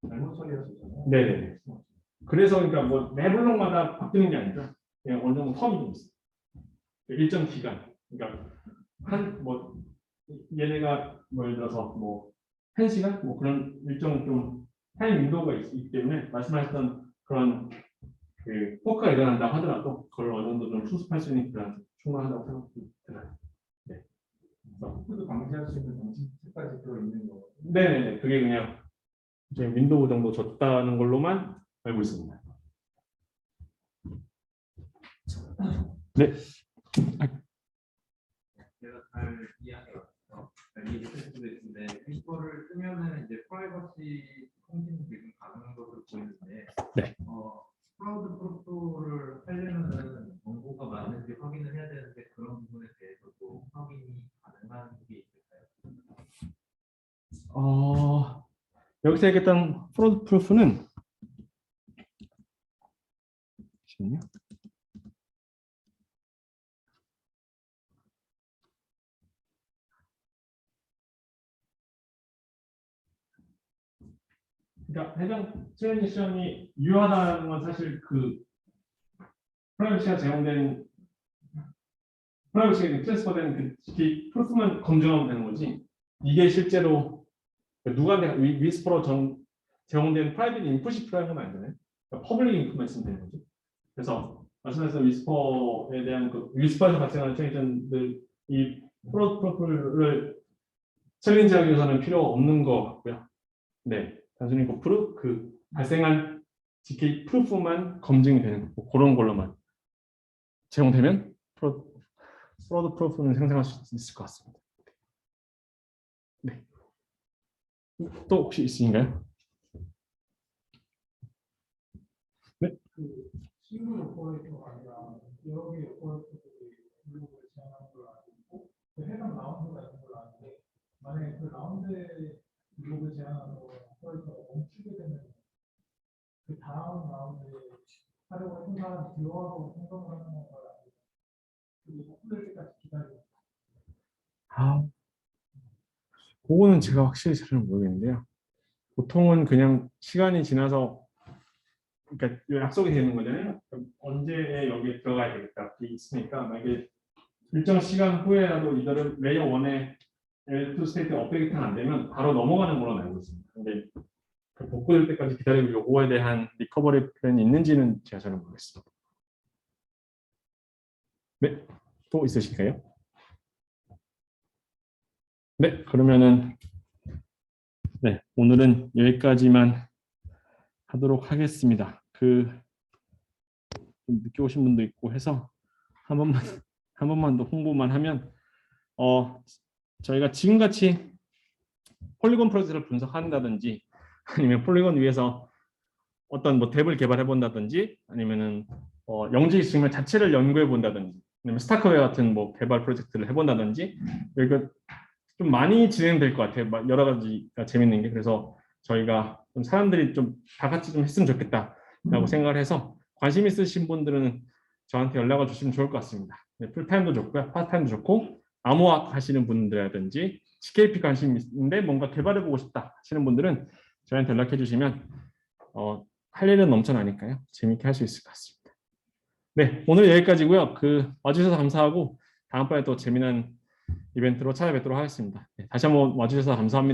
잘못 처리할 수 있잖아요. 네네네. 그래서 그러니까 뭐 매 블록마다 바뀌는 게 아니라 그냥 어느 정도 텀이 좀 있어요. 일정 기간. 그러니까 한 뭐 얘네가 뭐 예를 들어서 뭐 1시간 뭐 그런 일정 좀 타임 윈도우가 있기 때문에 말씀하셨던 그런 그 포크가 일어난다 하더라도 그걸 어느 정도 좀 수습할 수 있는 기간 충분하다고 생각이 들어요. 네. 포크도 방지할 수 있는 방식까지 들어있는 거. 네네네. 그게 그냥 이제 윈도우 정도 줬다는 걸로만 알고 있습니다. 네. 제가 잘 이해한 것 같아요. 이해될 수도 있는데 위스퍼를 쓰면은 이제 프라이버시 통신이 지금 가능한 것으로 보이는데, 네. 클라우드 프로토를 하려면은 정보가 맞는지 확인을 해야 되는데 그런 부분에 대해서도 확인이 가능한 게 있을까요? 여기서 얘기했던 프로드 프루프는 잠시만요. 그러니까 해당 트랜지션이 유효하다는 건 사실 그 프라이버시가 제공된 프라이버시가 트랜스퍼된 그 프루프만 검증하면 되는 거지. 이게 실제로 누가 위스퍼로 제공된 프라이빗 인풋이 필요한 건 아니잖아요. 그러니까 퍼블릭 인풋만 있으면 되는 거죠. 그래서 말씀하신 위스퍼에 대한 그 위스퍼에서 발생하는 트랜지션들 이 프로토콜을 챌린지하기 위해서는 필요 없는 것 같고요. 네, 단순히 그 발생한 GK 프루프만 검증이 되는 거, 그런 걸로만 제공되면 프로드 프루프는 생성할 수 있을 것 같습니다. 네. 또 혹시 있으신가요? 네. 그 싱글 오퍼레이터가 아니라 여러 개의 오퍼레이터들이 블록을 제한하는 걸 알고 있고 그 해당 라운드가 있는 걸 아는데 만약에 그 라운드에 블록을 제한하는 오퍼레이터가 멈추게 되면 그 다음 라운드에 하려고 생각한 듀어하고 생성을 하는 건가요? 그게 복구될 때까지 기다리고 그거는 제가 확실히 잘 모르겠는데요. 보통은 그냥 시간이 지나서 그러니까 약속이 되는 거잖아요. 그럼 언제 여기에 들어가야 되겠다 이게 있으니까 만약에 일정 시간 후에라도 이거를 레이어 1에 L2 스테이트 업데이트가 안 되면 바로 넘어가는 걸로 알고 있습니다. 근데 그 복구될 때까지 기다리고 요거에 대한 리커버리 플랜이 있는지는 제가 잘 모르겠습니다. 네, 또 있으실까요? 네, 그러면은 네, 오늘은 여기까지만 하도록 하겠습니다. 좀 늦게 오신 분도 있고 해서 한 번만 더 홍보만 하면 저희가 지금같이 폴리곤 프로젝트를 분석한다든지 아니면 폴리곤 위에서 어떤 뭐 탭을 개발해 본다든지 아니면은 영지 증명 자체를 연구해 본다든지 아니면 스타크웨어 같은 뭐 개발 프로젝트를 해본다든지 이거 좀 많이 진행될 것 같아요. 여러 가지가 재밌는 게 그래서 저희가 좀 사람들이 좀 다 같이 좀 했으면 좋겠다라고 생각을 해서 관심 있으신 분들은 저한테 연락을 주시면 좋을 것 같습니다. 네, 풀타임도 좋고요, 파트타임도 좋고 암호학 하시는 분들이라든지 GKP 관심 있는데 뭔가 개발해보고 싶다 하시는 분들은 저희한테 연락해 주시면 할 일은 넘쳐나니까요. 재밌게 할 수 있을 것 같습니다. 네, 오늘 여기까지고요. 와주셔서 감사하고 다음번에 또 재미난 이벤트로 찾아뵙도록 하겠습니다. 네, 다시 한번 와주셔서 감사합니다.